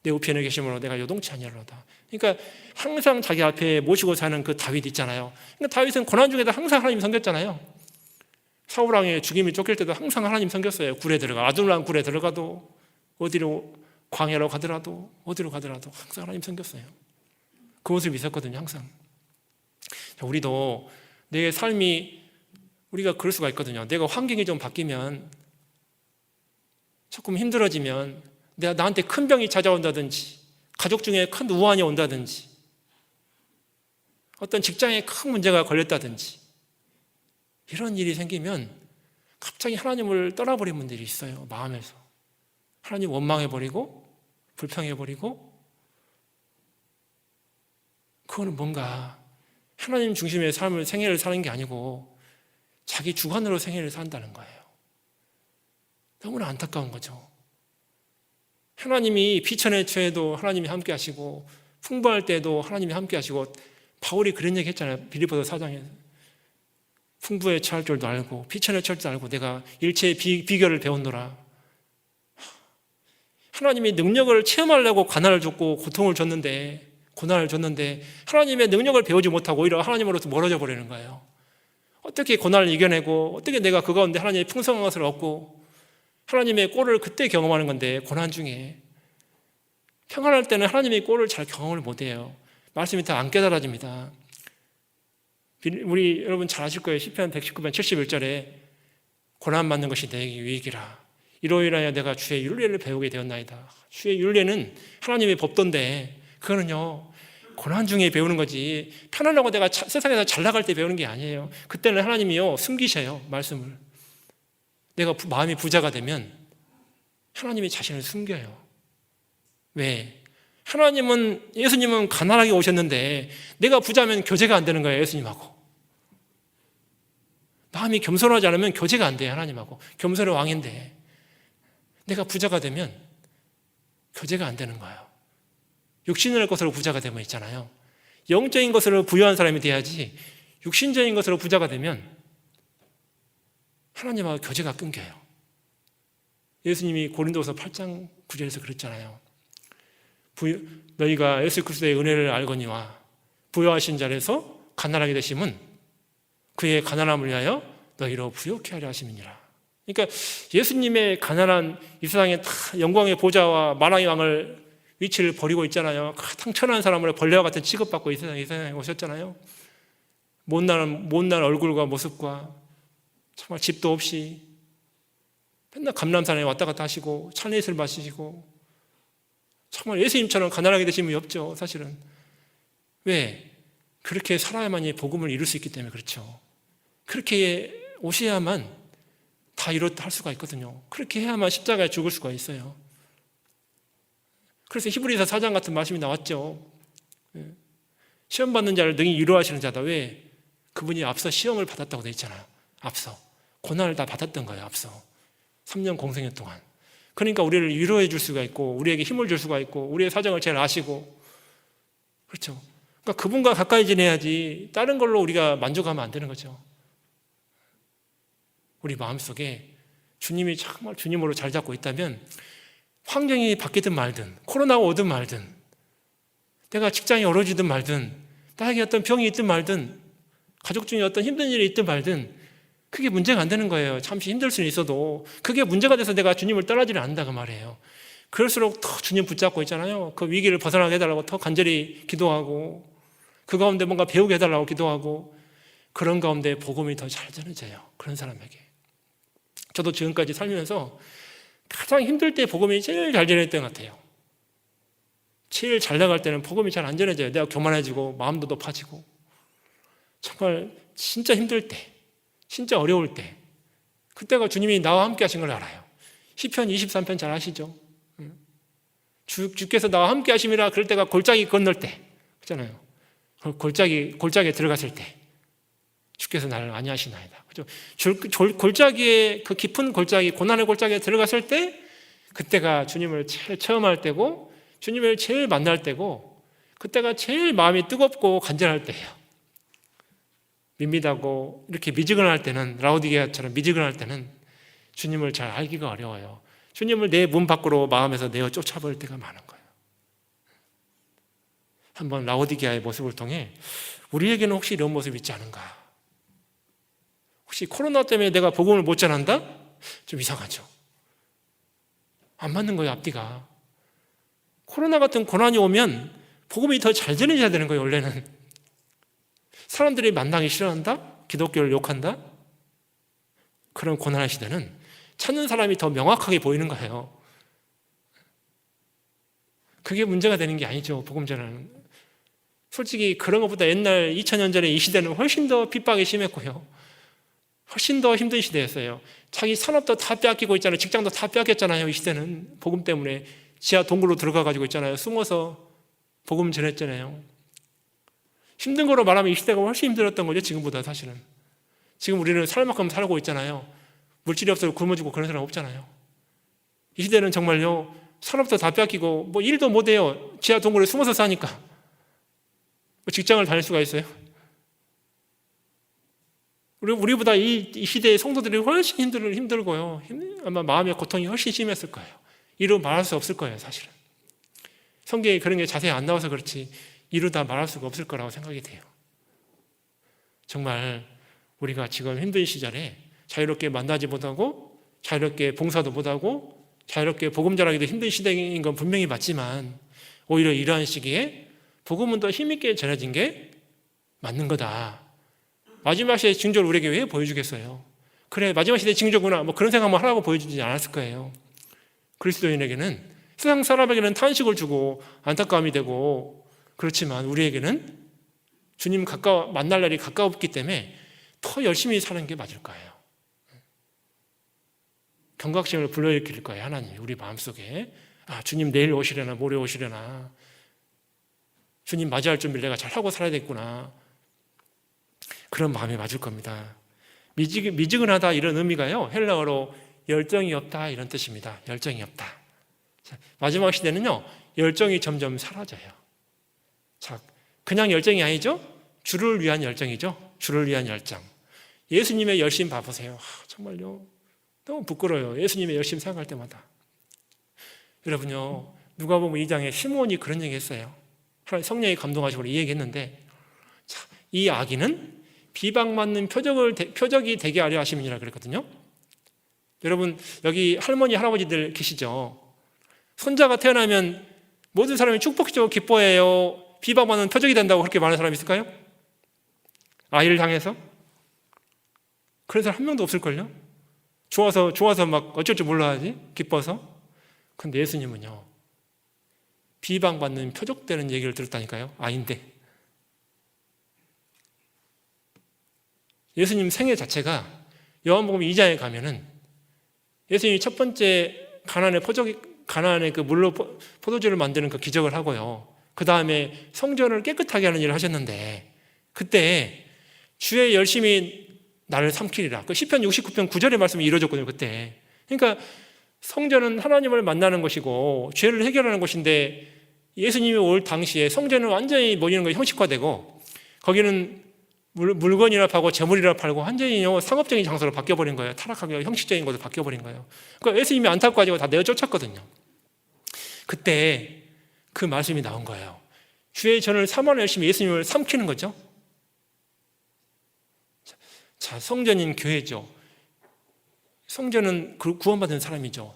내 우편에 계심으로 내가 요동치 아니하리로다. 그러니까 항상 자기 앞에 모시고 사는 그 다윗 있잖아요. 그러니까 다윗은 고난 중에도 항상 하나님 섬겼잖아요. 사울왕의 죽임이 쫓길 때도 항상 하나님 섬겼어요. 굴에 들어가, 아둘람 굴에 들어가도, 어디로 광야로 가더라도, 어디로 가더라도 항상 하나님 섬겼어요. 그 모습을 믿었거든요, 항상. 우리도 내 삶이, 우리가 그럴 수가 있거든요. 내가 환경이 좀 바뀌면, 조금 힘들어지면, 내가 나한테 큰 병이 찾아온다든지, 가족 중에 큰 우환이 온다든지, 어떤 직장에 큰 문제가 걸렸다든지, 이런 일이 생기면 갑자기 하나님을 떠나버린 분들이 있어요, 마음에서. 하나님 원망해버리고, 불평해버리고, 그거는 뭔가 하나님 중심의 삶을, 생애를 사는 게 아니고 자기 주관으로 생애를 산다는 거예요. 너무나 안타까운 거죠. 하나님이 비천의 처에도 하나님이 함께 하시고, 풍부할 때도 하나님이 함께 하시고, 바울이 그런 얘기 했잖아요, 빌립보서 4장에. 풍부에 처할 줄도 알고 비천에 처할 줄도 알고 내가 일체의 비결을 배웠노라. 하나님이 능력을 체험하려고 가난을 줬고 고통을 줬는데, 고난을 줬는데 하나님의 능력을 배우지 못하고 오히려 하나님으로부터 멀어져 버리는 거예요. 어떻게 고난을 이겨내고 어떻게 내가 그 가운데 하나님의 풍성한 것을 얻고 하나님의 꼴을 그때 경험하는 건데, 고난 중에. 평안할 때는 하나님의 꼴을 잘 경험을 못해요. 말씀이 다 안 깨달아집니다. 우리 여러분 잘 아실 거예요. 시편 119편 71절에 고난받는 것이 내게 유익이라. 이로 인하여 내가 주의 율례를 배우게 되었나이다. 주의 율례는 하나님의 법도인데 그거는요 고난 중에 배우는 거지, 편안하고 내가 세상에서 잘 나갈 때 배우는 게 아니에요. 그때는 하나님이요 숨기셔요, 말씀을. 내가 마음이 부자가 되면 하나님이 자신을 숨겨요. 왜? 하나님은, 예수님은 가난하게 오셨는데 내가 부자면 교제가 안 되는 거예요, 예수님하고. 마음이 겸손하지 않으면 교제가 안 돼요, 하나님하고. 겸손의 왕인데 내가 부자가 되면 교제가 안 되는 거예요. 육신의 것으로 부자가 되면 있잖아요. 영적인 것으로 부유한 사람이 돼야지, 육신적인 것으로 부자가 되면 하나님하고 교제가 끊겨요. 예수님이 고린도서 8장 9절에서 그랬잖아요. 너희가 예수 그리스도의 은혜를 알거니와 부유하신 자에서 가난하게 되심은 그의 가난함을 위하여 너희로 부욕케 하려 하심이니라. 그러니까 예수님의 가난한 이 세상에 다 영광의 보좌와 만왕의 왕을 위치를 버리고 있잖아요. 가장 천한 사람으로 벌레와 같은 취급받고 이 세상에 오셨잖아요. 못난 얼굴과 모습과 정말 집도 없이 맨날 감람산에 왔다 갔다 하시고 찬릿을 마시고, 정말 예수님처럼 가난하게 되신 분이 없죠, 사실은. 왜? 그렇게 살아야만이 복음을 이룰 수 있기 때문에 그렇죠. 그렇게 오셔야만 다 할 수가 있거든요. 그렇게 해야만 십자가에 죽을 수가 있어요. 그래서 히브리서 4장 같은 말씀이 나왔죠. 시험 받는 자를 능히 위로하시는 자다. 왜? 그분이 앞서 시험을 받았다고 되어 있잖아요. 앞서 고난을 다 받았던 거예요, 앞서 3년 공생년 동안. 그러니까 우리를 위로해 줄 수가 있고, 우리에게 힘을 줄 수가 있고, 우리의 사정을 잘 아시고, 그렇죠. 그러니까 그분과 가까이 지내야지 다른 걸로 우리가 만족하면 안 되는 거죠. 우리 마음속에 주님이 정말 주님으로 잘 잡고 있다면, 환경이 바뀌든 말든, 코로나가 오든 말든, 내가 직장이 어려지든 말든, 나에게 어떤 병이 있든 말든, 가족 중에 어떤 힘든 일이 있든 말든, 그게 문제가 안 되는 거예요. 잠시 힘들 수는 있어도 그게 문제가 돼서 내가 주님을 떠나지는 않는다 그 말이에요. 그럴수록 더 주님 붙잡고 있잖아요. 그 위기를 벗어나게 해달라고 더 간절히 기도하고, 그 가운데 뭔가 배우게 해달라고 기도하고, 그런 가운데 복음이 더 잘 전해져요. 그런 사람에게. 저도 지금까지 살면서 가장 힘들 때 복음이 제일 잘 전해졌던 것 같아요. 제일 잘 나갈 때는 복음이 잘 안 전해져요. 내가 교만해지고 마음도 높아지고, 정말 진짜 힘들 때, 진짜 어려울 때, 그때가 주님이 나와 함께 하신 걸 알아요. 시편 23편 잘 아시죠? 주께서 나와 함께 하심이라. 그럴 때가 골짜기 건널 때 그렇잖아요. 골짜기에 들어갔을 때 주께서 나를 안위하시나이다. 그죠? 골짜기에, 그 깊은 골짜기, 고난의 골짜기에 들어갔을 때, 그때가 주님을 제일 체험할 때고, 주님을 제일 만날 때고, 그때가 제일 마음이 뜨겁고 간절할 때예요. 밋밋하고 이렇게 미지근할 때는, 라오디게아처럼 미지근할 때는 주님을 잘 알기가 어려워요. 주님을 내 문 밖으로 마음에서 내어 쫓아버릴 때가 많은 거예요. 한번 라오디게아의 모습을 통해 우리에게는 혹시 이런 모습이 있지 않은가? 혹시 코로나 때문에 내가 복음을 못 전한다? 좀 이상하죠. 안 맞는 거예요, 앞뒤가. 코로나 같은 고난이 오면 복음이 더 잘 전해져야 되는 거예요, 원래는. 사람들이 만나기 싫어한다? 기독교를 욕한다? 그런 고난의 시대는 찾는 사람이 더 명확하게 보이는 거예요. 그게 문제가 되는 게 아니죠, 복음 전하는. 솔직히 그런 것보다 옛날 2000년 전에 이 시대는 훨씬 더 핍박이 심했고요. 훨씬 더 힘든 시대였어요. 자기 산업도 다 빼앗기고 있잖아요. 직장도 다 빼앗겼잖아요. 이 시대는 복음 때문에 지하 동굴로 들어가가지고 있잖아요. 숨어서 복음 전했잖아요. 힘든 거로 말하면 이 시대가 훨씬 힘들었던 거죠, 지금보다. 사실은 지금 우리는 살 만큼 살고 있잖아요. 물질이 없어서 굶어 죽고 그런 사람 없잖아요. 이 시대는 정말요, 산업도 다 빼앗기고 뭐 일도 못해요. 지하 동굴에 숨어서 사니까. 직장을 다닐 수가 있어요? 우리보다 이 시대의 성도들이 훨씬 힘들고요. 아마 마음의 고통이 훨씬 심했을 거예요. 이루 말할 수 없을 거예요, 사실은. 성경에 그런 게 자세히 안 나와서 그렇지 이루 다 말할 수가 없을 거라고 생각이 돼요. 정말 우리가 지금 힘든 시절에 자유롭게 만나지 못하고, 자유롭게 봉사도 못하고, 자유롭게 복음 전하기도 힘든 시대인 건 분명히 맞지만, 오히려 이러한 시기에 복음은 더 힘있게 전해진 게 맞는 거다. 마지막 시대의 징조를 우리에게 왜 보여주겠어요? 그래, 마지막 시대의 징조구나, 뭐 그런 생각만 하라고 보여주지 않았을 거예요. 그리스도인에게는, 세상 사람에게는 탄식을 주고 안타까움이 되고, 그렇지만 우리에게는 주님 만날 날이 가까웠기 때문에 더 열심히 사는 게 맞을 거예요. 경각심을 불러일으킬 거예요, 하나님이 우리 마음속에. 아, 주님 내일 오시려나 모레 오시려나, 주님 맞이할 준비를 내가 잘하고 살아야 되겠구나, 그런 마음이 맞을 겁니다. 미지근하다, 이런 의미가요, 헬라어로 열정이 없다, 이런 뜻입니다. 열정이 없다. 자, 마지막 시대는요, 열정이 점점 사라져요. 자, 그냥 열정이 아니죠? 주를 위한 열정이죠. 주를 위한 열정. 예수님의 열심 봐보세요. 정말요, 너무 부끄러워요. 예수님의 열심 생각할 때마다. 여러분요, 누가복음 2장에 시므온이 그런 얘기 했어요. 성령이 감동하시고 이 얘기했는데, 자, 이 아기는 비방받는 표적이 되게 하려 하심이니라 그랬거든요. 여러분, 여기 할머니 할아버지들 계시죠? 손자가 태어나면 모든 사람이 축복해주고 기뻐해요. 비방받는 표적이 된다고 그렇게 말하는 사람이 있을까요? 아이를 향해서? 그런 사람 한 명도 없을걸요? 좋아서 막 어쩔 줄 몰라 하지, 기뻐서. 근데 예수님은요, 비방받는 표적되는 얘기를 들었다니까요. 아인데. 예수님 생애 자체가 요한복음 2장에 가면은 예수님이 첫 번째 가나안의 그 물로 포도주를 만드는 그 기적을 하고요, 그 다음에 성전을 깨끗하게 하는 일을 하셨는데, 그때 주의 열심히 나를 삼키리라, 그 시편 69편 9절의 말씀이 이루어졌거든요, 그때. 그러니까 성전은 하나님을 만나는 것이고 죄를 해결하는 곳인데, 예수님이 올 당시에 성전은 완전히 모이는 거 형식화되고, 거기는 물건이라 팔고 재물이라 팔고 완전히 상업적인 장소로 바뀌어버린 거예요. 타락하게 형식적인 것으로 바뀌어버린 거예요. 그러니까 예수님이 안타까워가지고 다 내어쫓았거든요. 그때 그 말씀이 나온 거예요. 주의 전을 삼아 열심히 예수님을 삼키는 거죠. 자, 성전인 교회죠. 성전은 구원받은 사람이죠.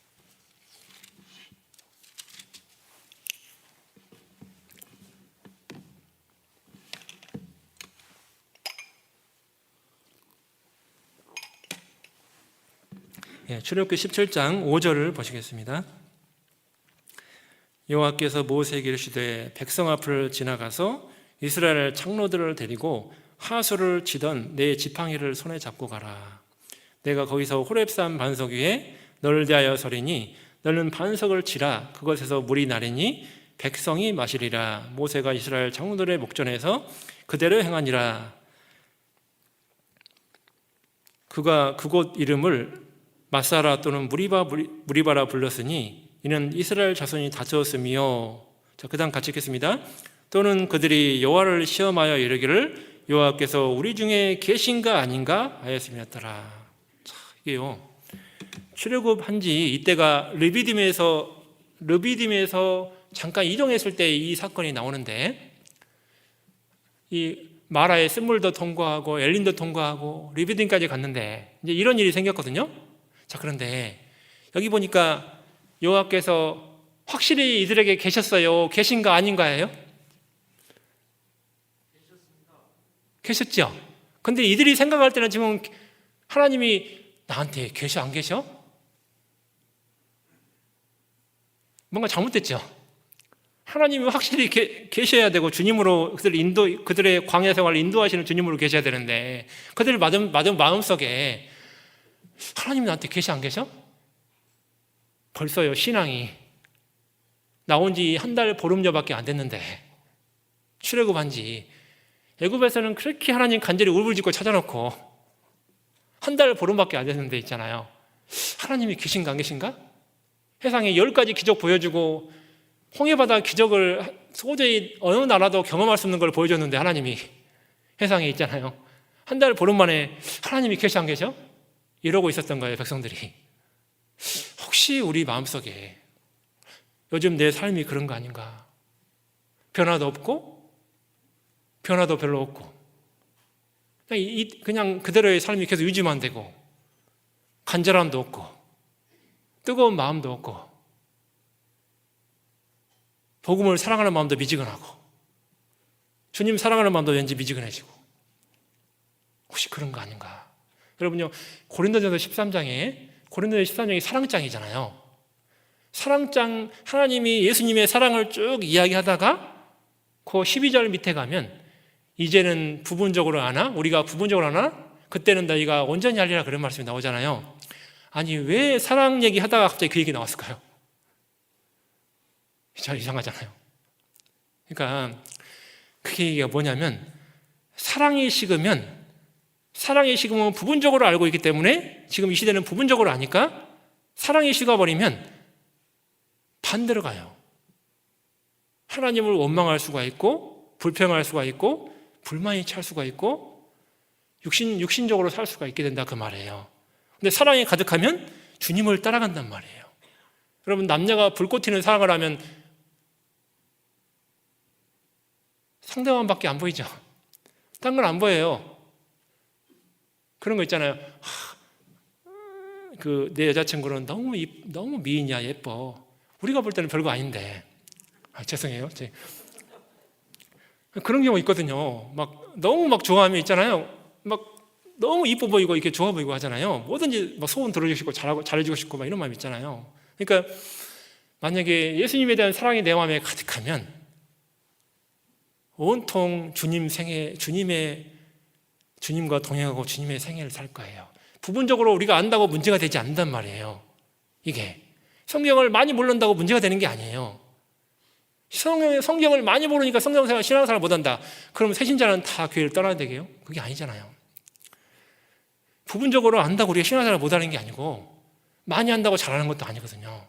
출애굽기 17장 5절을 보시겠습니다. 여호와께서 모세에게 이르시되 백성 앞을 지나가서 이스라엘 장로들을 데리고 하수를 치던 내 지팡이를 손에 잡고 가라. 내가 거기서 호렙산 반석 위에 너를 대하여 서리니 너는 반석을 치라. 그것에서 물이 나리니 백성이 마시리라. 모세가 이스라엘 장로들의 목전에서 그대로 행하니라. 그가 그곳 이름을 마사라 또는 무리바라 불렀으니 이는 이스라엘 자손이 다투었으며. 자, 그 다음 같이 읽겠습니다. 또는 그들이 여호와를 시험하여 이르기를 여호와께서 우리 중에 계신가 아닌가 하였음이었더라. 자, 이게요, 출애굽한지 이때가 르비딤에서 잠깐 이동했을 때 이 사건이 나오는데, 이 마라의 쓴물도 통과하고 엘린도 통과하고 르비딤까지 갔는데 이제 이런 일이 생겼거든요. 자, 그런데 여기 보니까 여호와께서 확실히 이들에게 계셨어요, 계신가 아닌가예요? 계셨죠. 근데 이들이 생각할 때는 지금 하나님이 나한테 계셔 안 계셔? 뭔가 잘못됐죠. 하나님이 확실히 계셔야 되고 주님으로 그들의 광야 생활을 인도하시는 주님으로 계셔야 되는데 그들 마음속에 하나님이 나한테 계셔 안 계셔? 벌써요, 신앙이 나온 지 한 달 보름여밖에 안 됐는데, 출애굽한 지 애굽에서는 그렇게 하나님 간절히 울부짖고 찾아놓고 한 달 보름밖에 안 됐는데 있잖아요. 하나님이 계신가 안 계신가? 세상에 10가지 기적 보여주고 홍해바다 기적을 도저히 어느 나라도 경험할 수 없는 걸 보여줬는데 하나님이 세상에 있잖아요. 한 달 보름 만에 하나님이 계시 안 계셔? 이러고 있었던 거예요, 백성들이. 혹시 우리 마음속에 요즘 내 삶이 그런 거 아닌가? 변화도 없고 변화도 별로 없고 그냥 그대로의 삶이 계속 유지만 되고 간절함도 없고 뜨거운 마음도 없고 복음을 사랑하는 마음도 미지근하고 주님 사랑하는 마음도 왠지 미지근해지고, 혹시 그런 거 아닌가? 여러분요, 고린도전서 13장이 사랑장이잖아요. 사랑장, 하나님이 예수님의 사랑을 쭉 이야기하다가 그 12절 밑에 가면 이제는 부분적으로 아나? 우리가 부분적으로 아나? 그때는 너희가 온전히 알리라, 그런 말씀이 나오잖아요. 아니, 왜 사랑 얘기하다가 갑자기 그 얘기 나왔을까요? 잘 이상하잖아요. 그러니까 그 얘기가 뭐냐면, 사랑이 식으면 부분적으로 알고 있기 때문에, 지금 이 시대는 부분적으로 아니까 사랑이 식어버리면 반대로 가요. 하나님을 원망할 수가 있고 불평할 수가 있고 불만이 찰 수가 있고 육신적으로 살 수가 있게 된다, 그 말이에요. 근데 사랑이 가득하면 주님을 따라간단 말이에요. 여러분, 남녀가 불꽃 튀는 사랑을 하면 상대방밖에 안 보이죠. 딴 건 안 보여요. 그런 거 있잖아요. 내 여자친구는 너무 미인이야, 예뻐. 우리가 볼 때는 별거 아닌데. 죄송해요. 그런 경우 있거든요. 너무 좋아하면 있잖아요. 너무 이뻐 보이고 이렇게 좋아 보이고 하잖아요. 뭐든지 소원 들어주시고 잘해주고 싶고 이런 마음 있잖아요. 그러니까 만약에 예수님에 대한 사랑이 내 마음에 가득하면 온통 주님과 동행하고 주님의 생애를 살 거예요. 부분적으로 우리가 안다고 문제가 되지 않는단 말이에요. 이게 성경을 많이 모른다고 문제가 되는 게 아니에요. 성경을 많이 모르니까 신앙생활 못한다. 그러면 새신자는 다 교회를 떠나야 되게요? 그게 아니잖아요. 부분적으로 안다고 우리가 신앙생활 못하는 게 아니고 많이 안다고 잘하는 것도 아니거든요.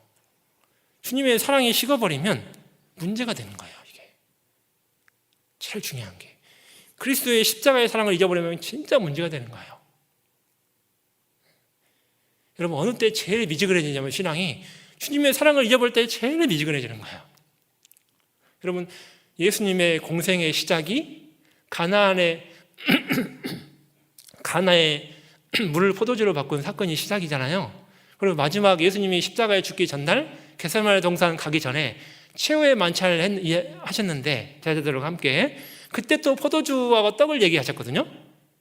주님의 사랑이 식어버리면 문제가 되는 거예요. 이게 제일 중요한 게, 그리스도의 십자가의 사랑을 잊어버리면 진짜 문제가 되는 거예요. 여러분, 어느 때 제일 미지근해지냐면, 신앙이 주님의 사랑을 잊어버릴 때 제일 미지근해지는 거예요. 여러분, 예수님의 공생의 시작이 가나에 물을 포도주로 바꾼 사건이 시작이잖아요. 그리고 마지막 예수님이 십자가에 죽기 전날 겟세마네 동산 가기 전에 최후의 만찬을 하셨는데, 제자들과 함께 그때 또 포도주와 떡을 얘기하셨거든요.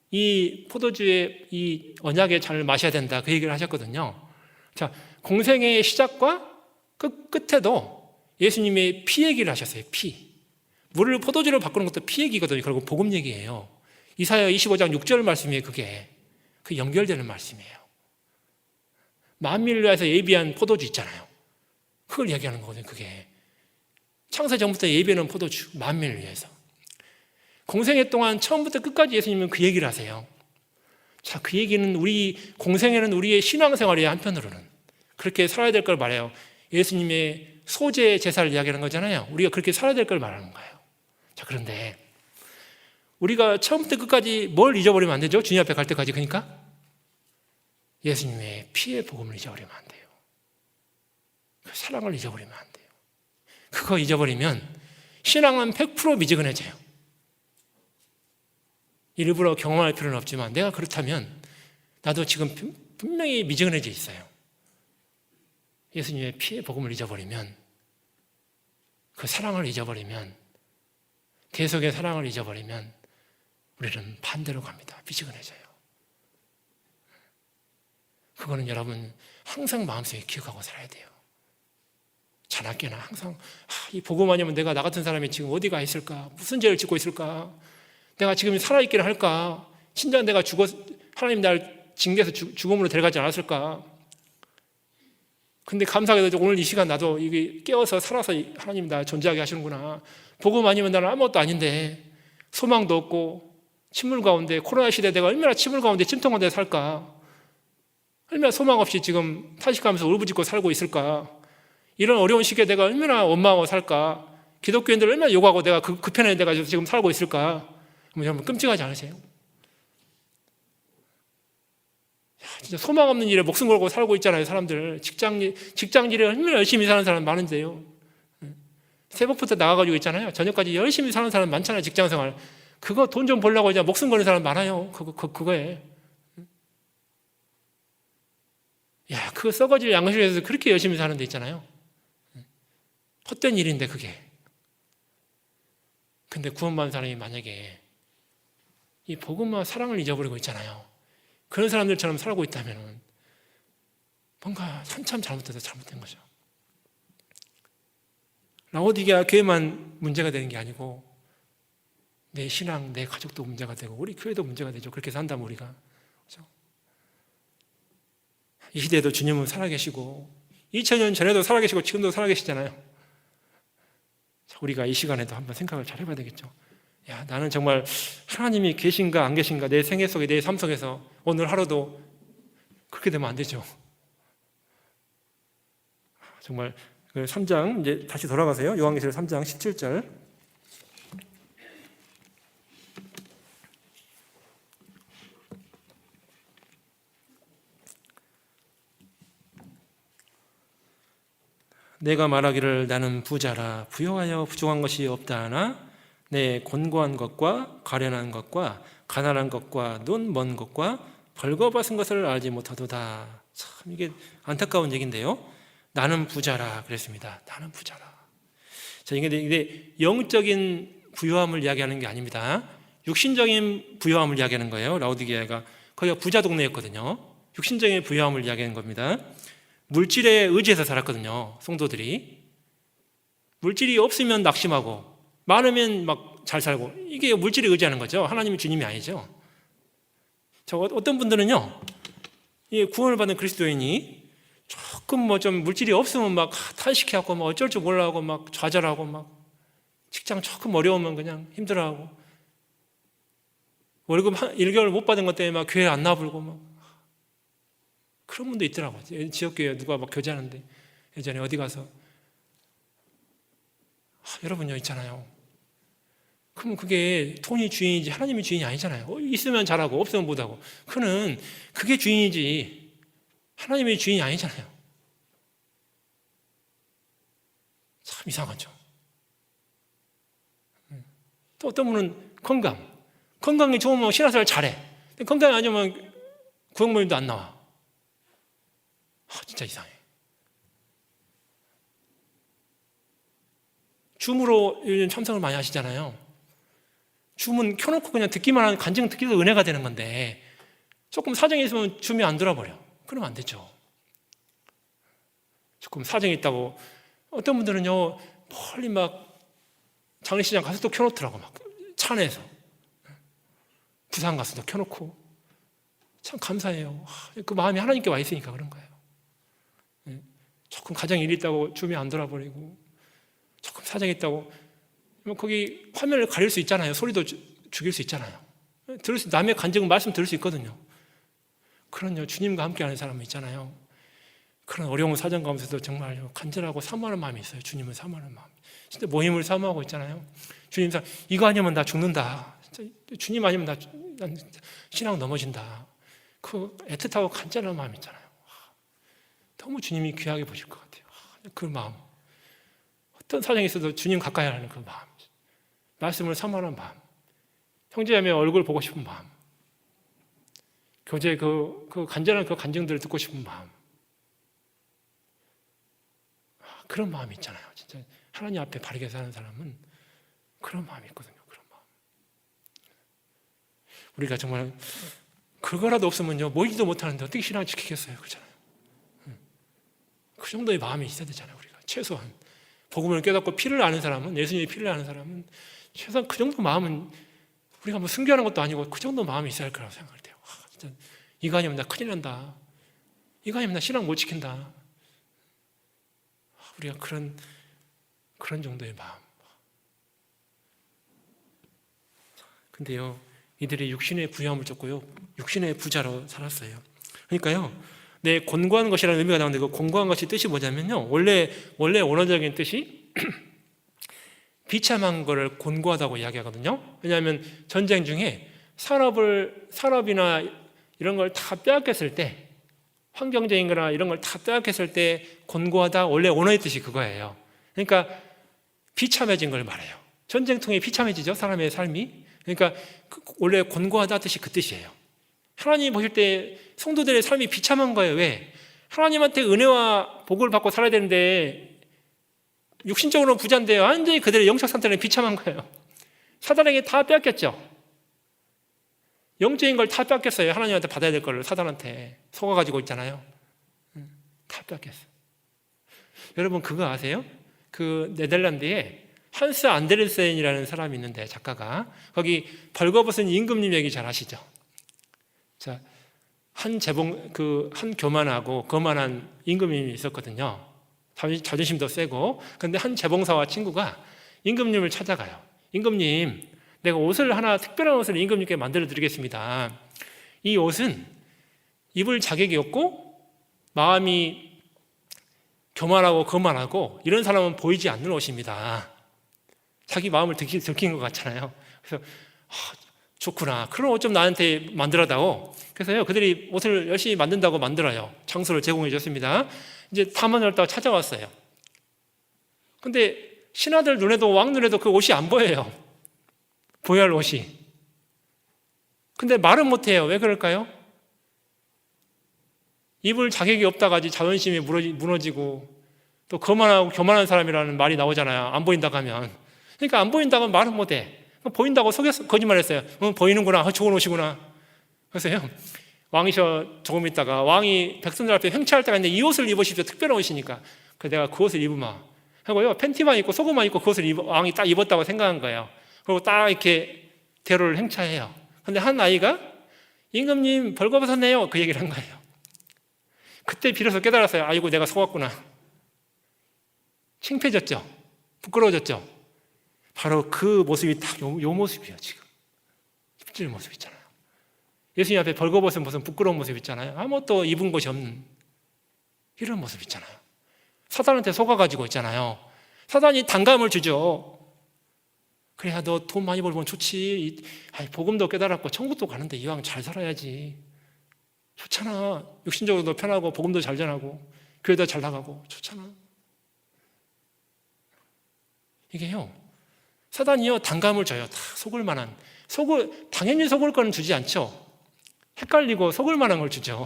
이 포도주의 이 언약의 잔을 마셔야 된다, 그 얘기를 하셨거든요. 자, 공생의 시작과 끝에도 예수님의 피 얘기를 하셨어요. 피. 물을 포도주로 바꾸는 것도 피 얘기거든요. 결국 복음 얘기예요. 이사야 25장 6절 말씀이 그게 그 연결되는 말씀이에요. 만민을 위해서 예비한 포도주 있잖아요. 그걸 얘기하는 거거든요. 그게 창세 전부터 예비해놓은 포도주, 만민을 위해서. 공생애 동안 처음부터 끝까지 예수님은 그 얘기를 하세요. 자, 그 얘기는 공생애는 우리의 신앙생활이에요. 한편으로는 그렇게 살아야 될 걸 말해요. 예수님의 소재 제사를 이야기하는 거잖아요. 우리가 그렇게 살아야 될 걸 말하는 거예요. 자, 그런데 우리가 처음부터 끝까지 뭘 잊어버리면 안 되죠? 주님 앞에 갈 때까지. 그러니까 예수님의 피의 복음을 잊어버리면 안 돼요. 그 사랑을 잊어버리면 안 돼요. 그거 잊어버리면 신앙은 100% 미지근해져요. 일부러 경험할 필요는 없지만 내가 그렇다면 나도 지금 분명히 미지근해져 있어요. 예수님의 피의 복음을 잊어버리면, 그 사랑을 잊어버리면, 계속의 사랑을 잊어버리면 우리는 반대로 갑니다. 미지근해져요. 그거는 여러분 항상 마음속에 기억하고 살아야 돼요. 자나깨나 항상 이 복음 아니면 내가 나 같은 사람이 지금 어디가 있을까? 무슨 죄를 짓고 있을까? 내가 지금 살아있기를 할까? 진짜 내가 하나님 날 징계해서 죽음으로 데려가지 않았을까? 근데 감사하게도 오늘 이 시간 나도 이게 깨어서 살아서 하나님 나 존재하게 하시는구나. 복음 아니면 나는 아무것도 아닌데, 소망도 없고 침물 가운데, 코로나 시대에 내가 얼마나 침물 가운데 침통 가운데 살까? 얼마나 소망 없이 지금 탄식하면서 울부짖고 살고 있을까? 이런 어려운 시기에 내가 얼마나 원망하고 살까? 기독교인들 얼마나 욕하고 내가 그 편에 내가 지금 살고 있을까? 여러분 끔찍하지 않으세요? 진짜 소망 없는 일에 목숨 걸고 살고 있잖아요. 사람들 직장 일에 얼마나 열심히 사는 사람 많은데요. 새벽부터 나가가지고 있잖아요. 저녁까지 열심히 사는 사람 많잖아요. 직장생활 그거 돈 좀 벌려고 이제 목숨 거는 사람 많아요. 그거에 그거 썩어질 양식에서 그렇게 열심히 사는 데 있잖아요. 헛된 일인데 그게. 근데 구원받은 사람이 만약에 이 복음과 사랑을 잊어버리고 있잖아요. 그런 사람들처럼 살고 있다면 뭔가 한참 잘못돼서 잘못된 거죠. 라오디게아 교회만 문제가 되는 게 아니고 내 신앙, 내 가족도 문제가 되고 우리 교회도 문제가 되죠. 그렇게 산다면 우리가. 그렇죠? 이 시대에도 주님은 살아계시고 2000년 전에도 살아계시고 지금도 살아계시잖아요. 우리가 이 시간에도 한번 생각을 잘 해봐야 되겠죠. 나는 정말 하나님이 계신가 안 계신가, 내 생애 속에, 내 삶 속에서 오늘 하루도 그렇게 되면 안 되죠. 정말 3장 이제 다시 돌아가세요. 요한계시록 3장 17절. 내가 말하기를 나는 부자라 부여하여 부족한 것이 없다 하나 내 곤고한 것과 가련한 것과 가난한 것과 눈 먼 것과 벌거벗은 것을 알지 못하도다. 참 이게 안타까운 얘기인데요. 나는 부자라 그랬습니다. 나는 부자라. 자, 이게 영적인 부유함을 이야기하는 게 아닙니다. 육신적인 부유함을 이야기하는 거예요. 라오디게아가 거기가 부자 동네였거든요. 육신적인 부유함을 이야기하는 겁니다. 물질에 의지해서 살았거든요. 성도들이. 물질이 없으면 낙심하고 많으면 막 잘 살고, 이게 물질에 의지하는 거죠. 하나님이 주님이 아니죠. 어떤 분들은요, 구원을 받은 그리스도인이 조금 좀 물질이 없으면 막 탄식해하고 막 어쩔 줄 몰라하고 막 좌절하고 막 직장 조금 어려우면 그냥 힘들어하고 월급 1개월 못 받은 것 때문에 막 교회 안 나불고 막 그런 분도 있더라고요. 지역교회 누가 막 교제하는데 예전에 어디 가서 여러분요 있잖아요. 그럼 그게 돈이 주인이지 하나님이 주인이 아니잖아요. 있으면 잘하고 없으면 못하고. 그게 주인이지 하나님이 주인이 아니잖아요. 참 이상하죠. 또 어떤 분은 건강이 좋으면 신앙생활 잘해. 건강이 아니면 구역모임도 안 나와. 진짜 이상해. 줌으로 요즘 참석을 많이 하시잖아요. 줌은 켜놓고 그냥 듣기만 하는, 간증 듣기도 은혜가 되는 건데 조금 사정이 있으면 줌이 안 돌아버려. 그러면 안 되죠. 조금 사정이 있다고. 어떤 분들은요, 멀리 막 장례식장 가서 또 켜놓더라고. 막 차 안에서 부산 가서도 켜놓고. 참 감사해요. 그 마음이 하나님께 와 있으니까 그런 거예요. 조금 가정에 일이 있다고 주면 안 돌아버리고, 조금 사정이 있다고 거기 화면을 가릴 수 있잖아요. 소리도 죽일 수 있잖아요. 남의 간증 말씀 들을 수 있거든요. 그런요, 주님과 함께하는 사람은 있잖아요. 그런 어려운 사정 가운데서도 정말 간절하고 사모하는 마음이 있어요. 주님을 사모하는 마음. 진짜 모임을 사모하고 있잖아요. 주님, 이거 아니면 나 죽는다. 진짜 주님 아니면 난 신앙 넘어진다. 그 애틋하고 간절한 마음 있잖아요. 너무 주님이 귀하게 보실 것 같아요. 그 마음. 어떤 사정이 있어도 주님 가까이 하는 그 마음. 말씀을 사모하는 마음. 형제자매 얼굴 보고 싶은 마음. 교제 그 간절한 그 간증들을 듣고 싶은 마음. 그런 마음이 있잖아요. 진짜 하나님 앞에 바르게 사는 사람은 그런 마음이 있거든요. 그런 마음. 우리가 정말 그거라도 없으면요, 모이지도 못하는데 어떻게 신앙을 지키겠어요? 그렇잖아요. 그 정도의 마음이 있어야 되잖아요. 우리가 최소한 복음을 깨닫고 피를 아는 사람은, 예수님의 피를 아는 사람은 최소한 그 정도 마음은, 우리가 뭐 순교하는 것도 아니고 그 정도 마음이 있어야 할 거라고 생각을 해요. 진짜 이거 아니면 나 큰일 난다. 이거 아니면 나 신앙 못 지킨다. 우리가 그런 정도의 마음. 근데요, 이들이 육신의 부유함을 쫓고요, 육신의 부자로 살았어요. 그러니까요, 내 곤고한 것이라는 의미가 나오는데, 그 곤고한 것이 뜻이 뭐냐면요, 원래 원어적인 뜻이 비참한 거를 곤고하다고 이야기하거든요. 왜냐하면 전쟁 중에 산업이나 이런 걸 다 빼앗겼을 때, 환경적인 거나 이런 걸 다 빼앗겼을 때 곤고하다, 원래 원어의 뜻이 그거예요. 그러니까 비참해진 걸 말해요. 전쟁통에 비참해지죠, 사람의 삶이. 그러니까 원래 곤고하다 뜻이 그 뜻이에요. 하나님 보실 때 성도들의 삶이 비참한 거예요. 왜? 하나님한테 은혜와 복을 받고 살아야 되는데 육신적으로는 부자인데 완전히 그들의 영적 상태는 비참한 거예요. 사단에게 다 빼앗겼죠. 영적인 걸 다 뺏겼어요. 하나님한테 받아야 될 걸 사단한테 속아가지고 있잖아요. 다 뺏겼어요. 여러분 그거 아세요? 그 네덜란드에 한스 안데르센이라는 사람이 있는데, 작가가, 거기 벌거벗은 임금님 얘기 잘 아시죠? 자, 한 교만하고 거만한 임금님이 있었거든요. 자존심도 세고. 근데 한 재봉사와 친구가 임금님을 찾아가요. 임금님, 내가 옷을 하나, 특별한 옷을 임금님께 만들어 드리겠습니다. 이 옷은 입을 자격이 없고 마음이 교만하고 거만하고 이런 사람은 보이지 않는 옷입니다. 자기 마음을 들킨 것 같잖아요. 그래서 좋구나, 그런 옷 좀 나한테 만들어다오. 그래서요, 그들이 옷을 열심히 만든다고 만들어요. 장소를 제공해 줬습니다. 이제 다 만들었다고 찾아왔어요. 근데 신하들 눈에도, 왕 눈에도 그 옷이 안 보여요. 보여야 할 옷이. 근데 말은 못해요. 왜 그럴까요? 입을 자격이 없다가지 자존심이 무너지고, 또 거만하고 교만한 사람이라는 말이 나오잖아요. 안 보인다고 하면. 그러니까 안 보인다고 하면 말은 못해. 보인다고 거짓말했어요. 보이는구나, 좋은 옷이구나. 그래서요, 왕이 조금 있다가 왕이 백성들 앞에 행차할 때가 있는데, 이 옷을 입으십시오, 특별한 옷이니까. 그래서 내가 그 옷을 입으마 하고요, 팬티만 입고 속옷만 입고 그 옷을 왕이 딱 입었다고 생각한 거예요. 그리고 딱 이렇게 대로를 행차해요. 근데 한 아이가 임금님 벌거벗었네요, 그 얘기를 한 거예요. 그때 비로소 깨달았어요. 아이고, 내가 속았구나. 창피해졌죠. 부끄러워졌죠. 바로 그 모습이 딱 요 모습이에요. 지금 힘줄 모습 있잖아요. 예수님 앞에 벌거벗은 무슨 부끄러운 모습 있잖아요. 아무것도 입은 것이 없는 이런 모습 있잖아요. 사단한테 속아가지고 있잖아요. 사단이 단감을 주죠. 그래야 너 돈 많이 벌면 좋지. 복음도 깨달았고 천국도 가는데 이왕 잘 살아야지. 좋잖아. 육신적으로도 편하고 복음도 잘 전하고 교회도 잘 나가고 좋잖아. 이게요, 사단이요, 단감을 줘요. 다 속을 만한, 당연히 속을 거는 주지 않죠. 헷갈리고 속을 만한 걸 주죠.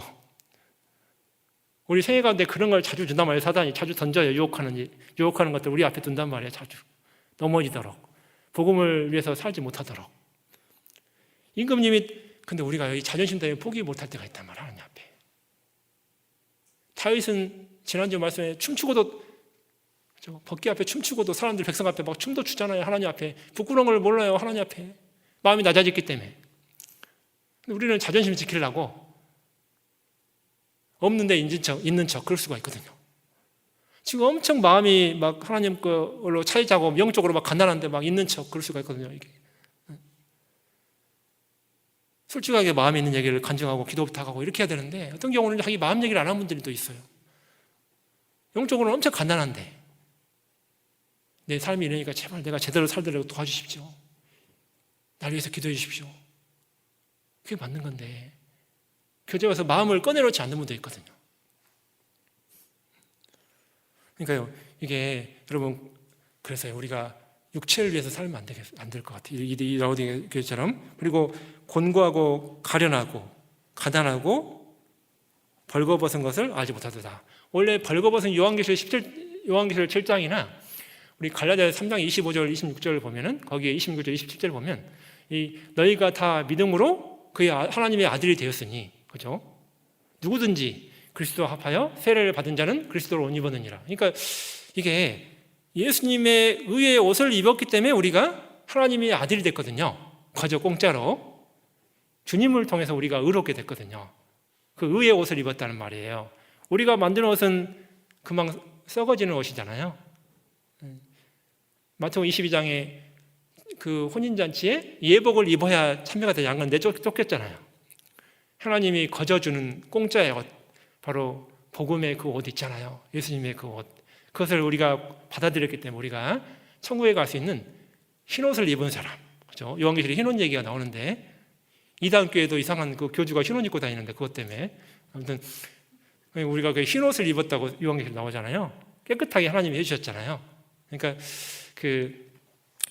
우리 생애 가운데 그런 걸 자주 준단 말이에요. 사단이 자주 던져요. 유혹하는 것들 우리 앞에 둔단 말이에요. 자주 넘어지도록, 복음을 위해서 살지 못하도록. 임금님이, 근데 우리가 여기 자존심 때문에 포기 못할 때가 있단 말이에요. 하나님 앞에. 다윗은 지난주 말씀에 춤추고도, 그렇죠? 법궤 앞에 춤추고도 사람들 백성 앞에 막 춤도 추잖아요. 하나님 앞에. 부끄러운 걸 몰라요. 하나님 앞에. 마음이 낮아졌기 때문에. 우리는 자존심 지키려고 없는데 있는 척 그럴 수가 있거든요. 지금 엄청 마음이 막 하나님 걸로 차이자고 영적으로 막 간단한데 막 있는 척 그럴 수가 있거든요. 이게 솔직하게 마음에 있는 얘기를 간증하고 기도 부탁하고 이렇게 해야 되는데 어떤 경우는 자기 마음 얘기를 안 하는 분들이 또 있어요. 영적으로는 엄청 간단한데 내 삶이 이러니까 제발 내가 제대로 살도록 도와주십시오. 날 위해서 기도해 주십시오. 그게 맞는 건데 교제 와서 마음을 꺼내놓지 않는 분도 있거든요. 그러니까요, 이게 여러분 그래서 우리가 육체를 위해서 살면 안 될 것 같아요. 이 라우딩 교회처럼. 그리고 곤고하고 가련하고 가난하고 벌거벗은 것을 알지 못하도다. 원래 벌거벗은 요한계시록 7장이나 우리 갈라디아서 3장 25절 26절을 보면은 거기에 26절 27절 보면 이 너희가 다 믿음으로 그의 하나님의 아들이 되었으니, 그죠? 누구든지 그리스도와 합하여 세례를 받은 자는 그리스도로 옷 입었느니라. 그러니까 이게 예수님의 의의 옷을 입었기 때문에 우리가 하나님의 아들이 됐거든요. 거저 공짜로 주님을 통해서 우리가 의롭게 됐거든요. 그 의의 옷을 입었다는 말이에요. 우리가 만든 옷은 금방 썩어지는 옷이잖아요. 마태복음 22장에 그 혼인잔치에 예복을 입어야 참여가 돼. 양은 내쫓겼잖아요. 하나님이 거저 주는 공짜의 옷, 바로 복음의 그 옷 있잖아요. 예수님의 그 옷. 그것을 우리가 받아들였기 때문에 우리가 천국에 갈 수 있는 흰옷을 입은 사람, 그죠? 요한계시록에 흰옷 얘기가 나오는데 이단 교회도 이상한 그 교주가 흰옷 입고 다니는데 그것 때문에 아무튼 우리가 그 흰옷을 입었다고 요한계시록 나오잖아요. 깨끗하게 하나님이 해주셨잖아요. 그러니까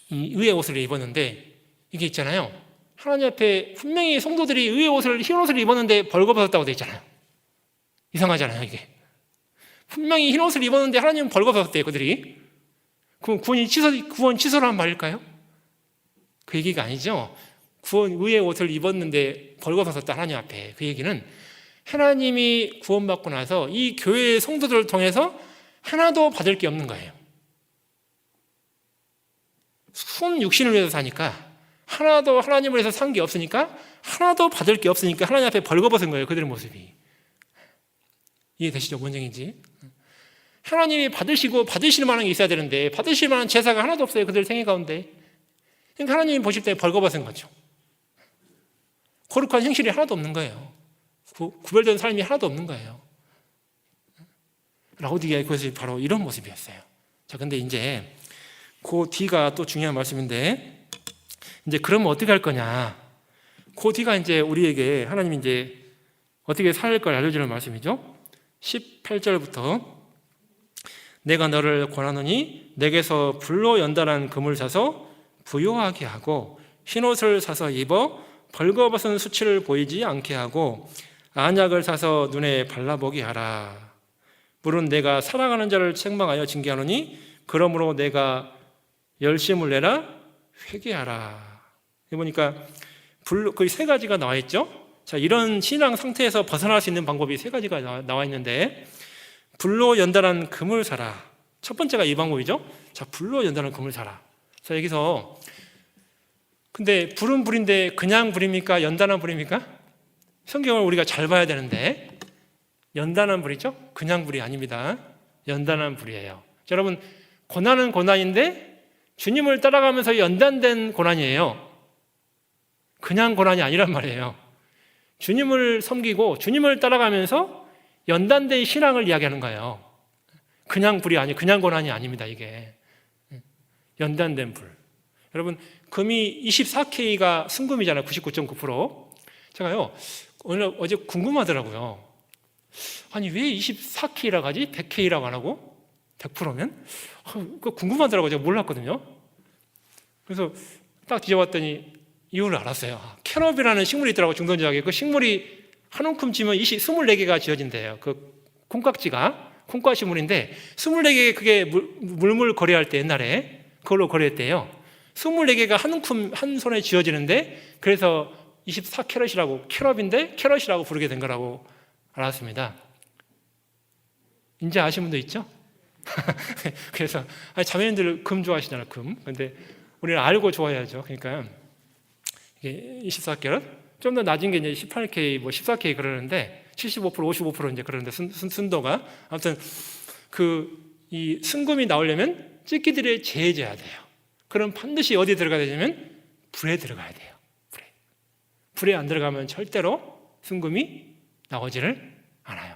이 의의 옷을 입었는데 이게 있잖아요. 하나님 앞에 분명히 성도들이 의의 옷을 흰옷을 입었는데 벌거벗었다고 돼 있잖아요. 이상하잖아요, 이게. 분명히 흰옷을 입었는데 하나님은 벌거벗었대요, 그들이. 그럼 구원 취소란 말일까요? 그 얘기가 아니죠. 의의 옷을 입었는데 벌거벗었다, 하나님 앞에. 그 얘기는 하나님이 구원받고 나서 이 교회의 성도들을 통해서 하나도 받을 게 없는 거예요. 순 육신을 위해서 사니까 하나도 하나님을 위해서 산 게 없으니까 하나도 받을 게 없으니까 하나님 앞에 벌거벗은 거예요, 그들의 모습이. 이해되시죠? 뭔 얘기인지. 하나님이 받으실 만한 게 있어야 되는데 받으실 만한 제사가 하나도 없어요, 그들 생애 가운데. 그러니까 하나님이 보실 때 벌거벗은 거죠. 거룩한 행실이 하나도 없는 거예요. 구별된 삶이 하나도 없는 거예요. 라오디게아의 그것이 바로 이런 모습이었어요. 자, 근데 이제 그 뒤가 또 중요한 말씀인데, 이제 그러면 어떻게 할 거냐? 그 뒤가 이제 우리에게 하나님이 이제 어떻게 살 걸 알려주는 말씀이죠. 18절부터 내가 너를 권하노니 내게서 불로 연단한 금을 사서 부요하게 하고 흰옷을 사서 입어 벌거벗은 수치를 보이지 않게 하고 안약을 사서 눈에 발라보게 하라. 물은 내가 사랑하는 자를 책망하여 징계하노니 그러므로 내가 열심을 내라 회개하라. 보니까 거의 세 가지가 나와 있죠. 자, 이런 신앙 상태에서 벗어날 수 있는 방법이 세 가지가 나와 있는데, 불로 연단한 금을 사라. 첫 번째가 이 방법이죠. 자, 불로 연단한 금을 사라. 자, 여기서 근데 불은 불인데 그냥 불입니까? 연단한 불입니까? 성경을 우리가 잘 봐야 되는데 연단한 불이죠? 그냥 불이 아닙니다. 연단한 불이에요. 자, 여러분, 고난은 고난인데 주님을 따라가면서 연단된 고난이에요. 그냥 고난이 아니란 말이에요. 주님을 섬기고 주님을 따라가면서 연단된 신앙을 이야기하는 거예요. 그냥 고난이 아닙니다, 이게. 연단된 불. 여러분, 금이 24K가 순금이잖아요. 99.9%. 제가요, 어제 궁금하더라고요. 아니, 왜 24K라고 하지? 100K라고 안 하고? 100%면? 궁금하더라고요. 제가 몰랐거든요. 그래서 딱 뒤져봤더니 이유를 알았어요. 캐럽이라는 식물이 있더라고요, 중동지역에. 그 식물이 한 움큼 지면 24개가 지어진대요. 그 콩과 식물인데 24개 그게 물물 거래할 때 옛날에 그걸로 거래했대요. 24개가 한 움큼 한 손에 지어지는데 그래서 24캐럿이라고, 캐럿인데 캐럿이라고 부르게 된 거라고 알았습니다. 이제 아신 분도 있죠? 그래서 자매님들 금 좋아하시잖아요, 금. 근데 우리는 알고 좋아해야죠. 그러니까 이게 24캐럿, 좀 더 낮은 게 이제 18K, 뭐 14K 그러는데 75%, 55% 이제 그러는데 순도가 아무튼 이 순금이 나오려면 찌끼들에 재해져야 돼요. 그럼 반드시 어디에 들어가야 되냐면 불에 들어가야 돼요. 불에 안 들어가면 절대로 순금이 나오지를 않아요.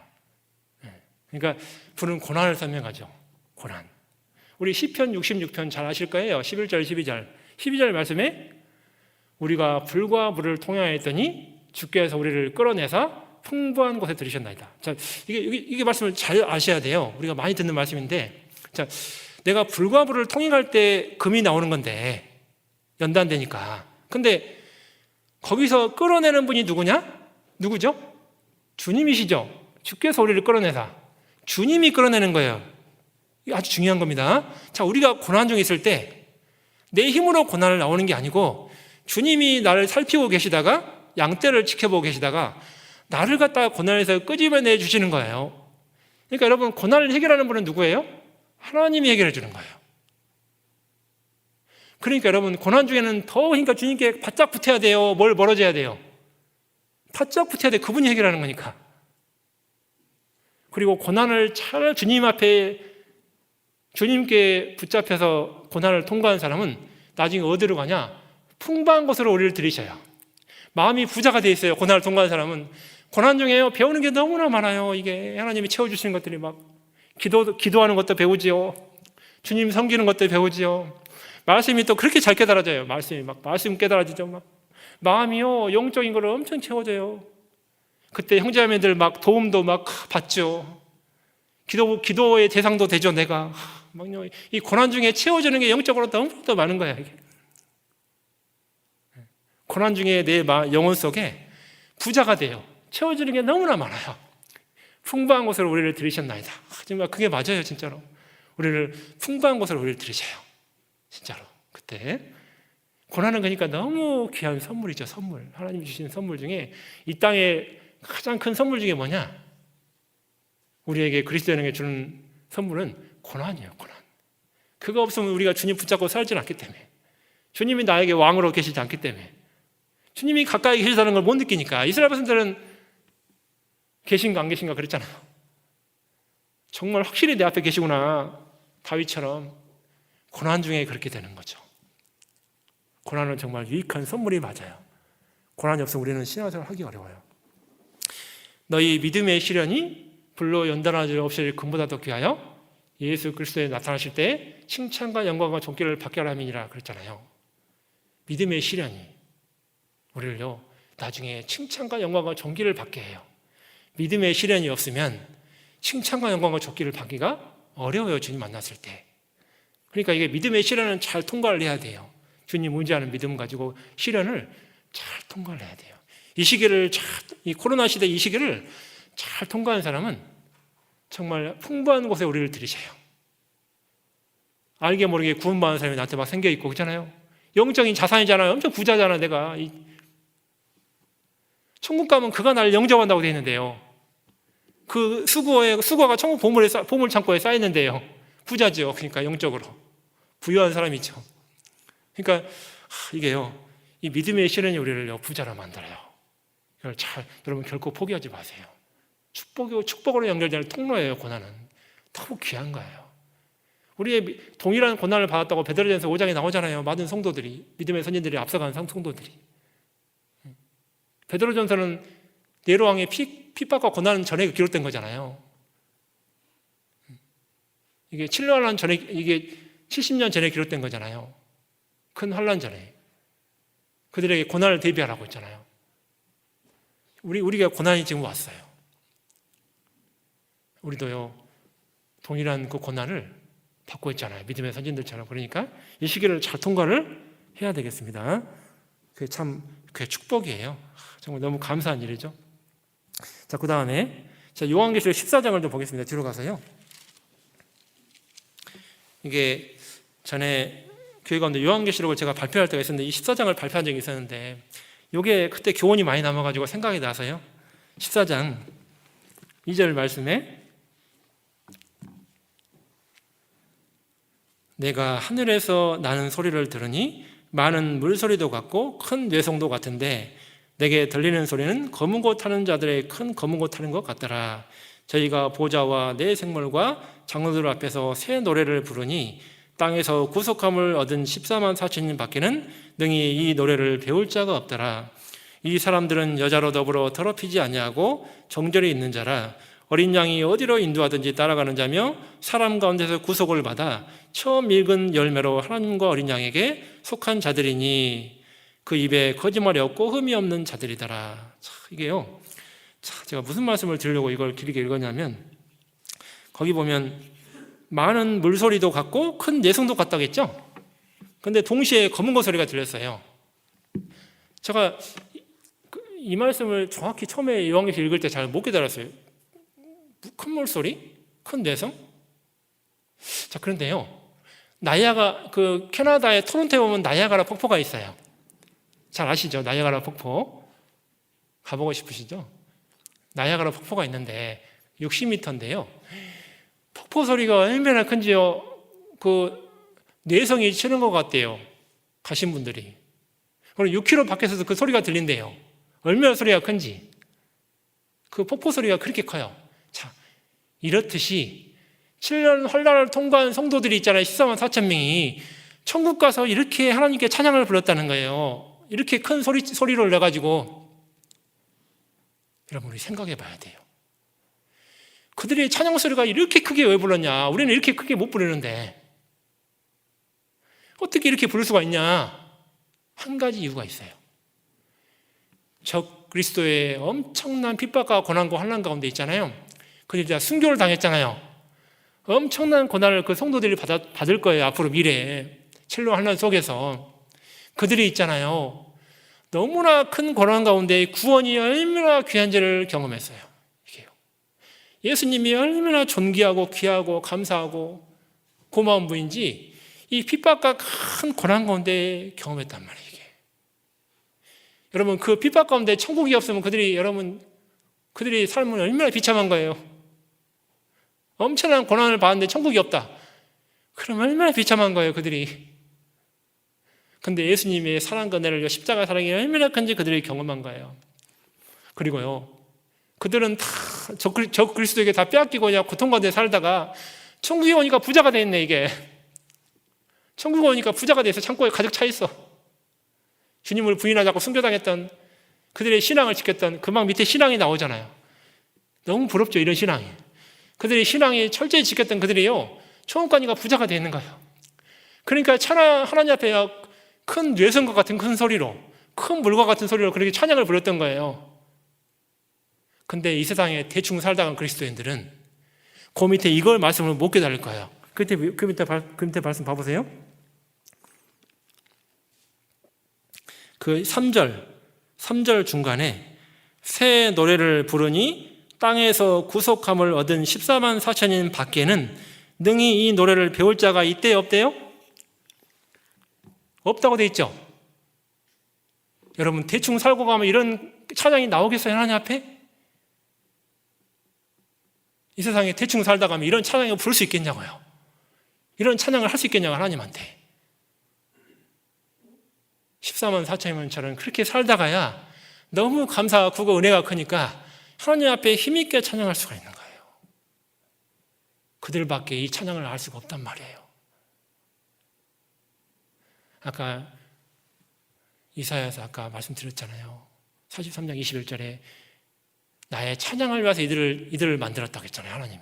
그러니까 불은 고난을 설명하죠. 고난. 우리 시편 66편 잘 아실 거예요. 11절, 12절 말씀에 우리가 불과 물을 통하였더니 주께서 우리를 끌어내사 풍부한 곳에 들이셨나이다. 자, 이게 말씀을 잘 아셔야 돼요. 우리가 많이 듣는 말씀인데, 자, 내가 불과 물을 통행할 때 금이 나오는 건데 연단되니까. 근데 거기서 끌어내는 분이 누구냐? 누구죠? 주님이시죠. 주께서 우리를 끌어내사. 주님이 끌어내는 거예요. 이게 아주 중요한 겁니다. 자, 우리가 고난 중에 있을 때 내 힘으로 고난을 나오는 게 아니고 주님이 나를 살피고 계시다가 양떼를 지켜보고 계시다가 나를 갖다가 고난에서 끄집어내 주시는 거예요. 그러니까 여러분, 고난을 해결하는 분은 누구예요? 하나님이 해결해 주는 거예요. 그러니까 여러분, 고난 중에는 그러니까 주님께 바짝 붙어야 돼요. 뭘 멀어져야 돼요? 바짝 붙어야 돼. 그분이 해결하는 거니까. 그리고 고난을 잘 주님 앞에 주님께 붙잡혀서 고난을 통과한 사람은 나중에 어디로 가냐? 풍부한 곳으로 우리를 들이셔요. 마음이 부자가 돼 있어요. 고난을 통과한 사람은. 고난 중에 배우는 게 너무나 많아요. 이게 하나님이 채워주시는 것들이 막 기도하는 것도 배우지요. 주님 섬기는 것도 배우지요. 말씀이 또 그렇게 잘 깨달아져요. 말씀 깨달아지죠. 막 마음이요, 영적인 걸 엄청 채워져요. 그때 형제자매들 막 도움도 막 받죠. 기도의 대상도 되죠. 내가 이 고난 중에 채워지는 게 영적으로 너무 더 많은 거야. 이게 고난 중에 내 영혼 속에 부자가 돼요. 채워지는 게 너무나 많아요. 풍부한 곳으로 우리를 들이셨나이다. 정말 그게 맞아요. 진짜로 우리를 풍부한 곳으로 우리를 들이셔요. 진짜로. 그때 고난은 그러니까 너무 귀한 선물이죠. 선물. 하나님이 주신 선물 중에 이 땅에 가장 큰 선물 중에 뭐냐? 우리에게 그리스도인에게 주는 선물은 고난이에요. 고난. 그거 없으면 우리가 주님 붙잡고 살지는 않기 때문에, 주님이 나에게 왕으로 계시지 않기 때문에, 주님이 가까이 계시다는 걸 못 느끼니까. 이스라엘 백성들은 계신가 안 계신가 그랬잖아요. 정말 확실히 내 앞에 계시구나. 다윗처럼. 고난 중에 그렇게 되는 거죠. 고난은 정말 유익한 선물이 맞아요. 고난이 없으면 우리는 신앙생활 하기 어려워요. 너희 믿음의 시련이 불로 연단하지 없이 금보다 더 귀하여 예수 그리스도에 나타나실 때 칭찬과 영광과 존귀를 받게 하라 함이니라 그랬잖아요. 믿음의 시련이 우리를요 나중에 칭찬과 영광과 존귀를 받게 해요. 믿음의 시련이 없으면 칭찬과 영광과 존귀를 받기가 어려워요. 주님 만났을 때. 그러니까 이게 믿음의 시련은 잘 통과를 해야 돼요. 주님 의지하는 믿음 가지고 시련을 잘 통과를 해야 돼요. 이 코로나 시대 이 시기를 잘 통과한 사람은 정말 풍부한 곳에 우리를 들이셔요. 알게 모르게 구원받은 사람이 나한테 막 생겨있고 그렇잖아요. 영적인 자산이잖아요. 엄청 부자잖아. 내가 천국 가면 그가 나를 영접한다고 되어 있는데요. 그 수거가 천국 보물 창고에 쌓였는데요. 부자죠. 그러니까 영적으로 부유한 사람이죠. 그러니까 이게요, 이 믿음의 시련이 우리를 부자로 만들어요. 이걸 여러분 결코 포기하지 마세요. 축복으로 연결되는 통로예요. 고난은 너무 귀한 거예요. 우리의 동일한 고난을 받았다고 베드로전서 5장에 나오잖아요. 많은 성도들이, 믿음의 선진들이 앞서간 성도들이. 베드로전서는 네로 왕의 핍박과 고난 전에 기록된 거잖아요. 이게 7년 전에, 이게 70년 전에 기록된 거잖아요. 큰 환란 전에 그들에게 고난을 대비하라고 했잖아요. 우리가 고난이 지금 왔어요. 우리도요 동일한 그 고난을 받고 있잖아요. 믿음의 선진들처럼. 그러니까 이 시기를 잘 통과를 해야 되겠습니다. 그게 축복이에요. 정말 너무 감사한 일이죠. 자, 그 다음에 요한계시록 14장을 좀 보겠습니다. 뒤로 가서요. 이게 전에 교회 가운데 요한계시록을 제가 발표할 때가 있었는데 이 14장을 발표한 적이 있었는데 이게 그때 교훈이 많이 남아가지고 생각이 나서요. 14장 2절 말씀에 내가 하늘에서 나는 소리를 들으니 많은 물소리도 같고 큰 뇌성도 같은데 내게 들리는 소리는 검은 고 타는 자들의 큰 검은 고 타는 것 같더라. 저희가 보좌와 내 생물과 장로들 앞에서 새 노래를 부르니 땅에서 구속함을 얻은 14만 4천인 밖에는 능히 이 노래를 배울 자가 없더라. 이 사람들은 여자로 더불어 더럽히지 아니하고 정절이 있는 자라. 어린 양이 어디로 인도하든지 따라가는 자며 사람 가운데서 구속을 받아 처음 읽은 열매로 하나님과 어린 양에게 속한 자들이니 그 입에 거짓말이 없고 흠이 없는 자들이더라. 이게요. 제가 무슨 말씀을 드리려고 이걸 길게 읽었냐면 거기 보면 많은 물소리도 같고 큰 내성도 같다고 했죠. 근데 동시에 검은 거 소리가 들렸어요. 제가 이 말씀을 정확히 처음에 요한계시록 읽을 때 잘 못 깨달았어요. 큰 물소리? 큰 내성? 자, 그런데요. 캐나다의 토론토에 보면 나이아가라 폭포가 있어요. 잘 아시죠? 나이아가라 폭포. 가보고 싶으시죠? 나이아가라 폭포가 있는데 60m인데요. 폭포 소리가 얼마나 큰지요. 뇌성이 치는 것 같대요. 가신 분들이. 그리고 6km 밖에서도 그 소리가 들린대요. 얼마나 소리가 큰지. 그 폭포 소리가 그렇게 커요. 자, 이렇듯이 7년 환란을 통과한 성도들이 있잖아요. 14만 4천 명이 천국 가서 이렇게 하나님께 찬양을 불렀다는 거예요. 이렇게 큰 소리를 내가지고. 여러분, 우리 생각해 봐야 돼요. 그들의 찬양 소리가 이렇게 크게 왜 불렀냐? 우리는 이렇게 크게 못 부르는데 어떻게 이렇게 부를 수가 있냐? 한 가지 이유가 있어요. 적 그리스도의 엄청난 핍박과 고난과 환난 가운데 있잖아요. 그들이 다 순교를 당했잖아요. 엄청난 고난을 그 성도들이 받을 거예요. 앞으로 미래에. 칠로 환난 속에서. 그들이 있잖아요. 너무나 큰 고난 가운데 구원이 얼마나 귀한지를 경험했어요. 이게요. 예수님이 얼마나 존귀하고 귀하고 감사하고 고마운 분인지 이 핍박과 큰 고난 가운데 경험했단 말이에요. 이게. 여러분, 그 핍박 가운데 천국이 없으면 그들이 삶은 얼마나 비참한 거예요. 엄청난 고난을 받았는데 천국이 없다. 그럼 얼마나 비참한 거예요, 그들이. 근데 예수님의 사랑과 은혜를 십자가 사랑이 얼마나 큰지 그들이 경험한 거예요. 그리고요, 그들은 다 저 그리스도에게 다 빼앗기고 그냥 고통 가운데 살다가 천국에 오니까 부자가 돼 있네, 이게. 천국에 오니까 부자가 돼서 창고에 가득 차 있어. 주님을 부인하자고 순교당했던 그들의 신앙을 지켰던 그 막 밑에 신앙이 나오잖아요. 너무 부럽죠, 이런 신앙이. 그들의 신앙이 철저히 지켰던 그들이요, 천국 가니까 부자가 돼 있는 거예요. 그러니까 하나님 앞에 큰 뇌성과 같은 큰 소리로, 큰 물과 같은 소리로 그렇게 찬양을 부렸던 거예요. 근데 이 세상에 대충 살다간 그리스도인들은 그 밑에 이걸 말씀을 못 깨달을 거예요. 그 밑에 말씀 봐보세요. 그 3절 중간에 새 노래를 부르니 땅에서 구속함을 얻은 14만 4천인 밖에는 능히 이 노래를 배울 자가 있대요, 없대요? 없다고 돼 있죠. 여러분, 대충 살고 가면 이런 찬양이 나오겠어요, 하나님 앞에? 이 세상에 대충 살다 가면 이런 찬양을 부를 수 있겠냐고요. 이런 찬양을 할 수 있겠냐고, 하나님한테. 14만 4천이면 저는 그렇게 살다가야 너무 감사하고 은혜가 크니까 하나님 앞에 힘있게 찬양할 수가 있는 거예요. 그들밖에 이 찬양을 알 수가 없단 말이에요. 아까 이사야서 아까 말씀드렸잖아요. 43장 21절에 나의 찬양을 위해서 이들을 만들었다고 했잖아요, 하나님이.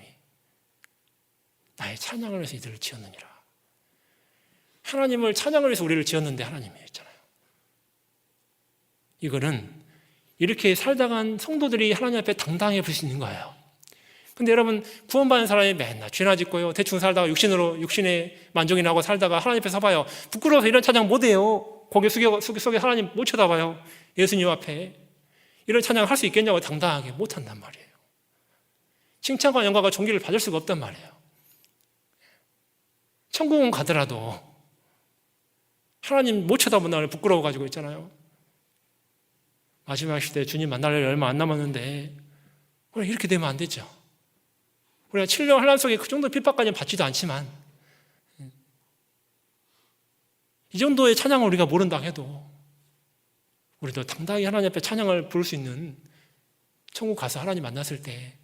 나의 찬양을 위해서 이들을 지었느니라. 하나님을 찬양을 위해서 우리를 지었는데 하나님이 했잖아요. 이거는 이렇게 살다간 성도들이 하나님 앞에 당당히 부를 수 있는 거예요. 근데 여러분, 구원받은 사람이 맨날 죄나 짓고요, 대충 살다가 육신에 만족이 나고 살다가 하나님 앞에 서봐요. 부끄러워서 이런 찬양 못해요. 고개 숙여 하나님 못 쳐다봐요. 예수님 앞에. 이런 찬양을 할 수 있겠냐고 당당하게 못한단 말이에요. 칭찬과 영광과 존귀를 받을 수가 없단 말이에요. 천국은 가더라도 하나님 못 쳐다본다고 부끄러워가지고 있잖아요. 마지막 시대에 주님 만날 날이 얼마 안 남았는데 우리가 이렇게 되면 안 되죠. 우리가 7년 환난 속에 그 정도 핍박까지는 받지도 않지만 이 정도의 찬양을 우리가 모른다 해도 우리도 당당히 하나님 앞에 찬양을 부를 수 있는 천국 가서 하나님 만났을 때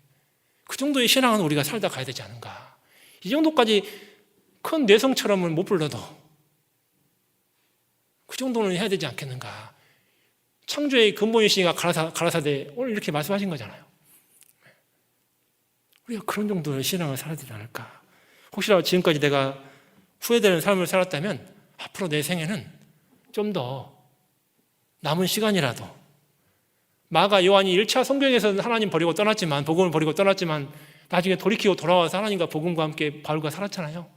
그 정도의 신앙은 우리가 살다 가야 되지 않은가. 이 정도까지 큰 뇌성처럼은 못 불러도 그 정도는 해야 되지 않겠는가. 창조의 근본이시니까 가라사대 오늘 이렇게 말씀하신 거잖아요. 우리가 그런 정도의 신앙을 살아야 되지 않을까. 혹시라도 지금까지 내가 후회되는 삶을 살았다면 앞으로 내 생에는 좀 더 남은 시간이라도 마가 요한이 1차 성경에서는 하나님 버리고 떠났지만 복음을 버리고 떠났지만 나중에 돌이키고 돌아와서 하나님과 복음과 함께 바울과 살았잖아요.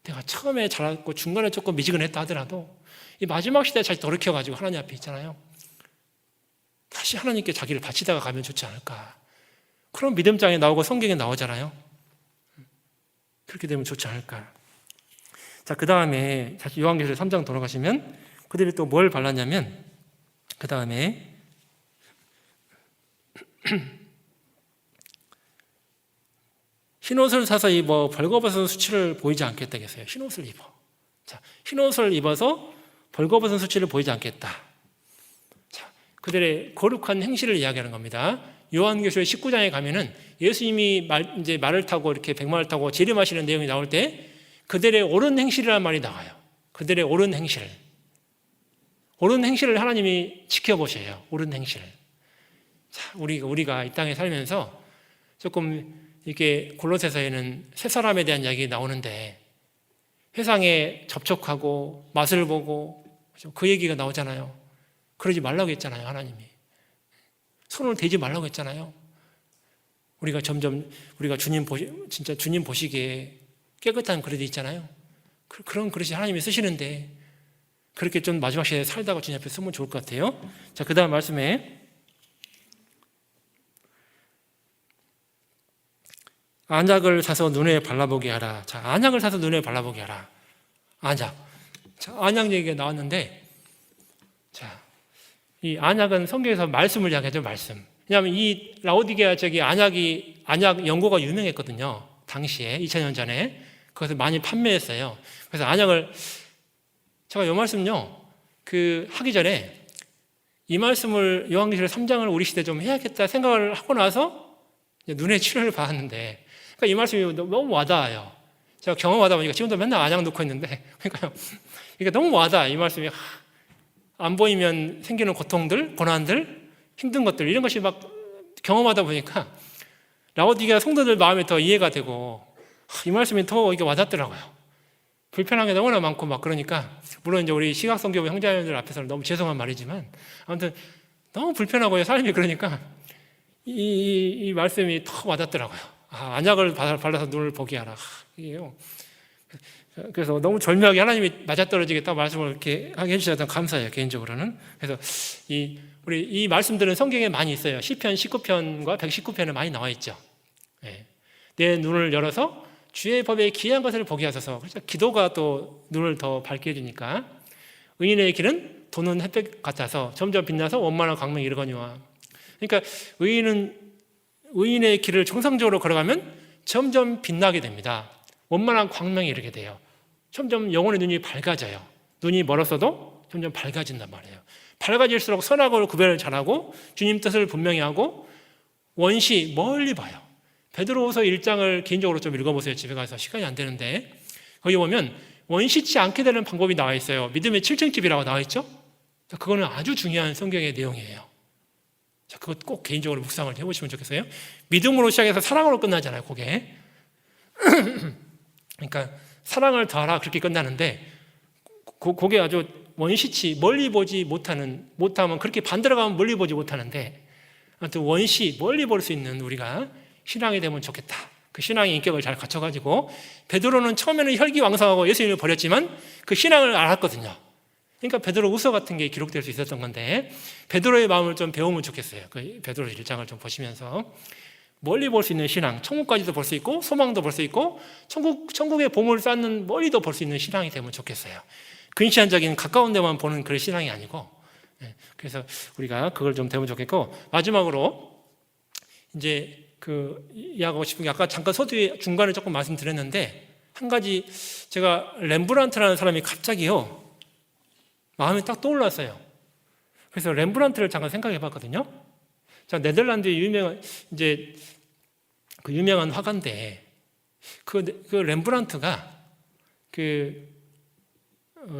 내가 처음에 잘했고 중간에 조금 미지근했다 하더라도 이 마지막 시대에 다시 돌이켜가지고 하나님 앞에 있잖아요. 다시 하나님께 자기를 바치다가 가면 좋지 않을까. 그런 믿음장에 나오고 성경에 나오잖아요. 그렇게 되면 좋지 않을까. 자, 그 다음에 다시 요한계시록 3장 돌아가시면 그들이 또 뭘 발랐냐면 그 다음에 흰옷을 사서 입어 벌거벗은 수치를 보이지 않겠다 했어요. 흰옷을 입어. 자, 흰옷을 입어서 벌거벗은 수치를 보이지 않겠다. 자, 그들의 거룩한 행실을 이야기하는 겁니다. 요한계시록 19장에 가면은 예수님이 이제 말을 타고 이렇게 백마를 타고 재림하시는 내용이 나올 때 그들의 옳은 행실이라는 말이 나와요. 그들의 옳은 행실. 옳은 행실을 하나님이 지켜보셔요. 옳은 행실. 자, 우리가 이 땅에 살면서 조금 이게 골로새서에는 새 사람에 대한 이야기 나오는데 회상에 접촉하고 맛을 보고 그 얘기가 나오잖아요. 그러지 말라고 했잖아요. 하나님이. 손을 대지 말라고 했잖아요. 우리가 진짜 주님 보시기에 깨끗한 그릇이 있잖아요. 그런 그릇이 하나님이 쓰시는데 그렇게 좀 마지막 시대에 살다가 주님 앞에 쓰면 좋을 것 같아요. 자, 그 다음 말씀에 안약을 사서 눈에 발라보게 하라. 자, 안약을 사서 눈에 발라보게 하라. 안약. 자, 안약 얘기가 나왔는데, 자, 이 안약은 성경에서 말씀을 이야기하죠, 말씀. 왜냐하면 이 라오디게아 안약 연고가 유명했거든요. 당시에, 2000년 전에. 그것을 많이 판매했어요. 그래서 안약을, 제가 이 말씀요, 하기 전에 이 말씀을 요한계시록 3장을 우리 시대에 좀 해야겠다 생각을 하고 나서 눈에 치료를 받았는데, 그러니까 이 말씀이 너무 와닿아요. 제가 경험하다 보니까 지금도 맨날 안약 놓고 있는데, 그러니까요. 이게 너무 와닿아. 이 말씀이 안 보이면 생기는 고통들, 고난들, 힘든 것들 이런 것이 막 경험하다 보니까 라오디게아 성도들 마음이 더 이해가 되고 이 말씀이 더 이게 와닿더라고요. 불편한 게 너무나 많고 막 그러니까 물론 이제 우리 시각성교부 형제자매들 앞에서는 너무 죄송한 말이지만 아무튼 너무 불편하고요. 삶이 그러니까 이 말씀이 더 와닿더라고요. 안약을 발라서 눈을 보게 하라. 이게요. 그래서 너무 절묘하게 하나님이 맞아떨어지게 딱 말씀을 이렇게 하게 해주셔서 감사해요. 개인적으로는. 그래서 우리 이 말씀들은 성경에 많이 있어요. 시편 19편과 119편에 많이 나와 있죠. 네. 내 눈을 열어서 주의 법에 귀한 것을 보게 하소서. 그래서 기도가 또 눈을 더 밝게 해주니까 의인의 길은 도는 햇볕 같아서 점점 빛나서 원만한 광명이 이르거니와. 그러니까 의인의 길을 정상적으로 걸어가면 점점 빛나게 됩니다. 원만한 광명이 이르게 돼요. 점점 영혼의 눈이 밝아져요. 눈이 멀었어도 점점 밝아진단 말이에요. 밝아질수록 선악을 구별을 잘하고 주님 뜻을 분명히 하고 원시 멀리 봐요. 베드로후서 1장을 개인적으로 좀 읽어보세요. 집에 가서 시간이 안 되는데 거기 보면 원시치 않게 되는 방법이 나와 있어요. 믿음의 7층집이라고 나와 있죠. 그거는 아주 중요한 성경의 내용이에요. 자, 그것 꼭 개인적으로 묵상을 해보시면 좋겠어요. 믿음으로 시작해서 사랑으로 끝나잖아요. 그게. 그러니까 사랑을 더하라 그렇게 끝나는데 그게 아주 원시치 멀리 보지 못하면 그렇게 반대로 가면 멀리 보지 못하는데 아무튼 원시 멀리 볼 수 있는 우리가 신앙이 되면 좋겠다. 그 신앙의 인격을 잘 갖춰가지고 베드로는 처음에는 혈기왕성하고 예수님을 버렸지만 그 신앙을 알았거든요. 그러니까 베드로후서 같은 게 기록될 수 있었던 건데 베드로의 마음을 좀 배우면 좋겠어요. 그 베드로 1장을 좀 보시면서 멀리 볼 수 있는 신앙, 천국까지도 볼 수 있고 소망도 볼 수 있고 천국의 보물을 쌓는 멀리도 볼 수 있는 신앙이 되면 좋겠어요. 근시안적인 가까운 데만 보는 그런 신앙이 아니고 그래서 우리가 그걸 좀 되면 좋겠고 마지막으로 이제 이야기하고 싶은 게 아까 잠깐 서두에 중간에 조금 말씀드렸는데 한 가지 제가 렘브란트라는 사람이 갑자기요 마음이 딱 떠올랐어요. 그래서 렘브란트를 잠깐 생각해 봤거든요. 자, 네덜란드의 유명한 화가인데, 그 렘브란트가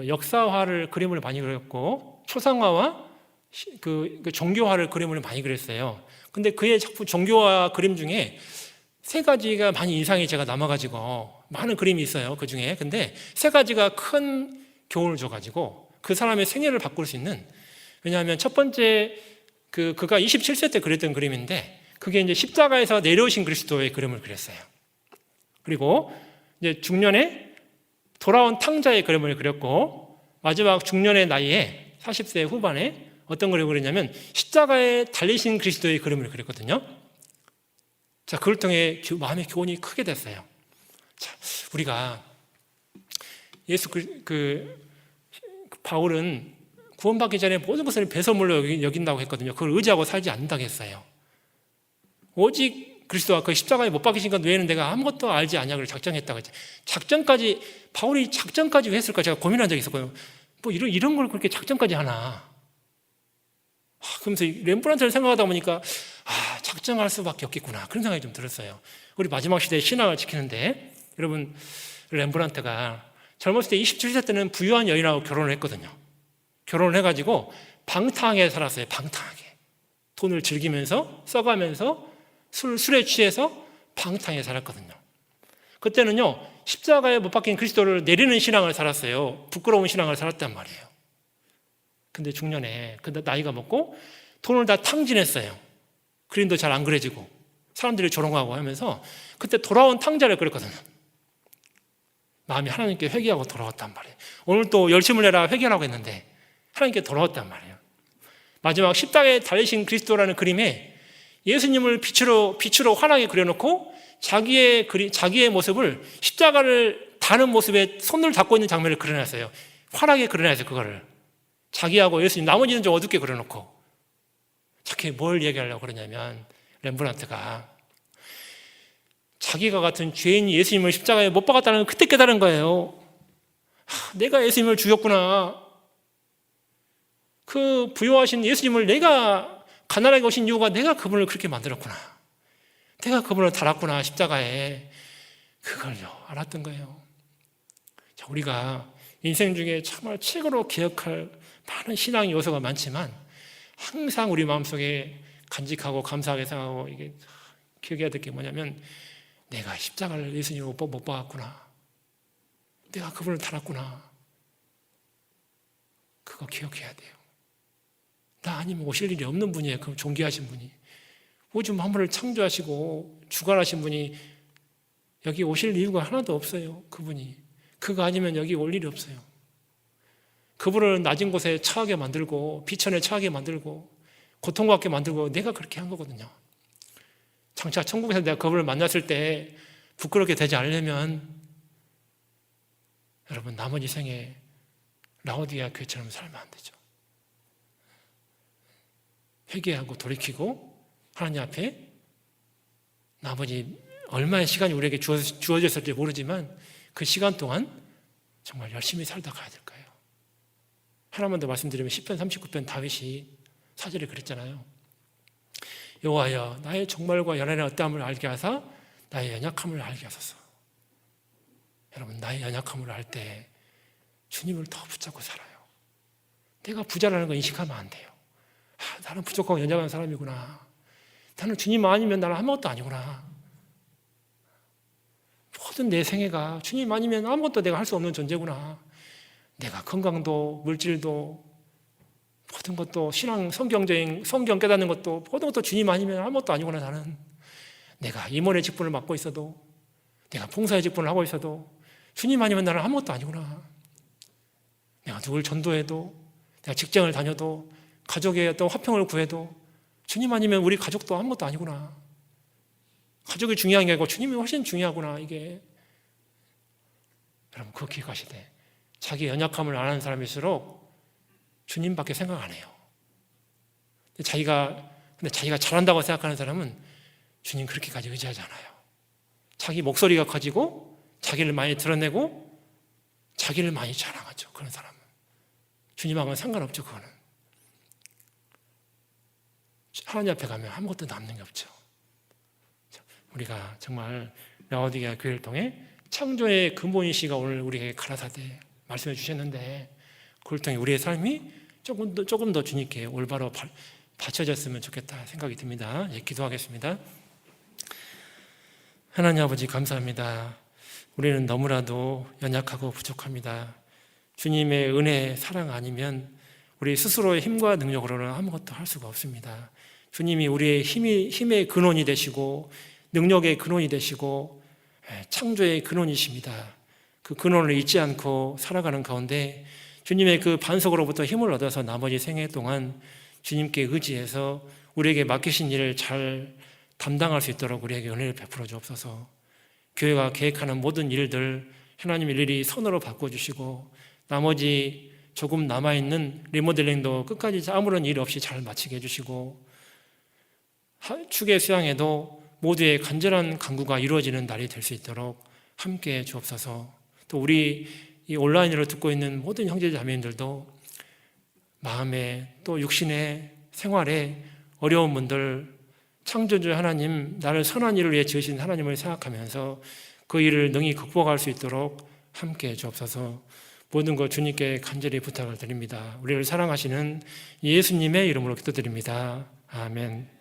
역사화를 그림을 많이 그렸고, 초상화와 그 종교화를 그림을 많이 그렸어요. 근데 그의 작품 종교화 그림 중에 세 가지가 많이 인상이 제가 남아가지고, 많은 그림이 있어요, 그 중에. 근데 세 가지가 큰 교훈을 줘가지고 그 사람의 생애를 바꿀 수 있는, 왜냐하면 첫 번째 그가 27세 때 그렸던 그림인데, 그게 이제 십자가에서 내려오신 그리스도의 그림을 그렸어요. 그리고 이제 중년에 돌아온 탕자의 그림을 그렸고, 마지막 중년의 나이에 40세 후반에 어떤 그림을 그렸냐면 십자가에 달리신 그리스도의 그림을 그렸거든요. 자, 그걸 통해 마음의 교훈이 크게 됐어요. 자, 우리가 바울은 구원받기 전에 모든 것을 배설물로 여긴다고 했거든요. 그걸 의지하고 살지 않는다고 했어요. 오직 그리스도와 그 십자가에 못 박히신 것 외에는 내가 아무것도 알지 않냐고 작정했다고 했죠. 바울이 작정까지 왜 했을까 제가 고민한 적이 있었거든요. 뭐 이런 걸 그렇게 작정까지 하나. 그러면서 렘브란트를 생각하다 보니까 작정할 수밖에 없겠구나, 그런 생각이 좀 들었어요. 우리 마지막 시대의 신앙을 지키는데, 여러분, 렘브란트가 젊었을 때 27세 때는 부유한 여인하고 결혼을 했거든요. 결혼을 해가지고 방탕하게 살았어요. 방탕하게 돈을 즐기면서 써가면서 술에 취해서 방탕하게 살았거든요. 그때는요, 십자가에 못 박힌 그리스도를 내리는 신앙을 살았어요. 부끄러운 신앙을 살았단 말이에요. 근데 중년에 나이가 먹고 돈을 다 탕진했어요. 그림도 잘 안 그려지고 사람들이 조롱하고 하면서 그때 돌아온 탕자를 그렸거든요. 마음이 하나님께 회개하고 돌아왔단 말이에요. 오늘 또 열심을 내라 회개하라고 했는데 하나님께 돌아왔단 말이에요. 마지막 십자가에 달리신 그리스도라는 그림에 예수님을 빛으로 환하게 그려놓고 자기의 모습을 십자가를 다는 모습에 손을 잡고 있는 장면을 그려놨어요. 환하게 그려놨어요. 그거를 자기하고 예수님, 나머지는 좀 어둡게 그려놓고. 저게 뭘 얘기하려고 그러냐면, 렘브란트가 자기가 같은 죄인이 예수님을 십자가에 못 박았다는 걸 그때 깨달은 거예요. 내가 예수님을 죽였구나. 그 부요하신 예수님을 내가 가난하게 오신 이유가 내가 그분을 그렇게 만들었구나. 내가 그분을 달았구나, 십자가에. 그걸요, 알았던 거예요. 자, 우리가 인생 중에 정말 최고로 기억할 많은 신앙 요소가 많지만 항상 우리 마음속에 간직하고 감사하게 생각하고 이게 기억해야 될 게 뭐냐면, 내가 십자가를 예수님을 못 박았구나. 내가 그분을 달았구나. 그거 기억해야 돼요. 나 아니면 오실 일이 없는 분이에요. 그 존귀하신 분이. 우주 만물을 창조하시고 주관하신 분이 여기 오실 이유가 하나도 없어요. 그분이. 그거 아니면 여기 올 일이 없어요. 그분을 낮은 곳에 처하게 만들고 비천에 처하게 만들고 고통받게 만들고 내가 그렇게 한 거거든요. 장차 천국에서 내가 그분을 만났을 때 부끄럽게 되지 않으려면 여러분, 나머지 생에 라오디게아 교회처럼 살면 안 되죠. 회개하고 돌이키고 하나님 앞에 나머지 얼마의 시간이 우리에게 주어졌을지 모르지만 그 시간 동안 정말 열심히 살다 가야 될 거예요. 하나만 더 말씀드리면 시편 39편 다윗이 사절에 그랬잖아요. 여호와여, 나의 종말과 연한의 어떠함을 알게 하사 나의 연약함을 알게 하소서. 여러분, 나의 연약함을 알 때 주님을 더 붙잡고 살아요. 내가 부자라는 거 인식하면 안 돼요. 나는 부족하고 연약한 사람이구나. 나는 주님 아니면 나는 아무것도 아니구나. 모든 내 생애가 주님 아니면 아무것도 내가 할 수 없는 존재구나. 내가 건강도 물질도 모든 것도 신앙 성경 깨닫는 것도 모든 것도 주님 아니면 아무것도 아니구나. 나는 내가 임원의 직분을 맡고 있어도 내가 봉사의 직분을 하고 있어도 주님 아니면 나는 아무것도 아니구나. 내가 누굴 전도해도 내가 직장을 다녀도 가족의 어떤 화평을 구해도 주님 아니면 우리 가족도 아무것도 아니구나. 가족이 중요한 게 아니고 주님이 훨씬 중요하구나. 이게 여러분, 그거 기억하시되 자기 연약함을 아는 사람일수록 주님밖에 생각 안 해요. 근데 자기가 잘한다고 생각하는 사람은 주님 그렇게까지 의지하지 않아요. 자기 목소리가 커지고 자기를 많이 드러내고 자기를 많이 자랑하죠. 그런 사람은 주님하고는 상관없죠. 그거는 하나님 앞에 가면 아무것도 남는 게 없죠. 우리가 정말 라오디게아 교회를 통해 창조의 근본이시가 오늘 우리에게 가라사대 말씀해 주셨는데, 그걸 통해 우리의 삶이 조금 더 주님께 올바로 바쳐졌으면 좋겠다 생각이 듭니다. 기도하겠습니다. 하나님 아버지, 감사합니다. 우리는 너무나도 연약하고 부족합니다. 주님의 은혜, 사랑 아니면 우리 스스로의 힘과 능력으로는 아무것도 할 수가 없습니다. 주님이 우리의 힘의 근원이 되시고 능력의 근원이 되시고 창조의 근원이십니다. 그 근원을 잊지 않고 살아가는 가운데 주님의 그 반석으로부터 힘을 얻어서 나머지 생애 동안 주님께 의지해서 우리에게 맡기신 일을 잘 담당할 수 있도록 우리에게 은혜를 베풀어 주옵소서. 교회가 계획하는 모든 일들 하나님 일일이 선으로 바꿔주시고 나머지 조금 남아있는 리모델링도 끝까지 아무런 일 없이 잘 마치게 해주시고 축의 수양에도 모두의 간절한 간구가 이루어지는 날이 될 수 있도록 함께해 주옵소서. 또 우리 이 온라인으로 듣고 있는 모든 형제 자매님들도 마음에 또 육신의 생활에 어려운 분들, 창조주 하나님, 나를 선한 일을 위해 지으신 하나님을 생각하면서 그 일을 능히 극복할 수 있도록 함께해 주옵소서. 모든 것 주님께 간절히 부탁을 드립니다. 우리를 사랑하시는 예수님의 이름으로 기도드립니다. 아멘.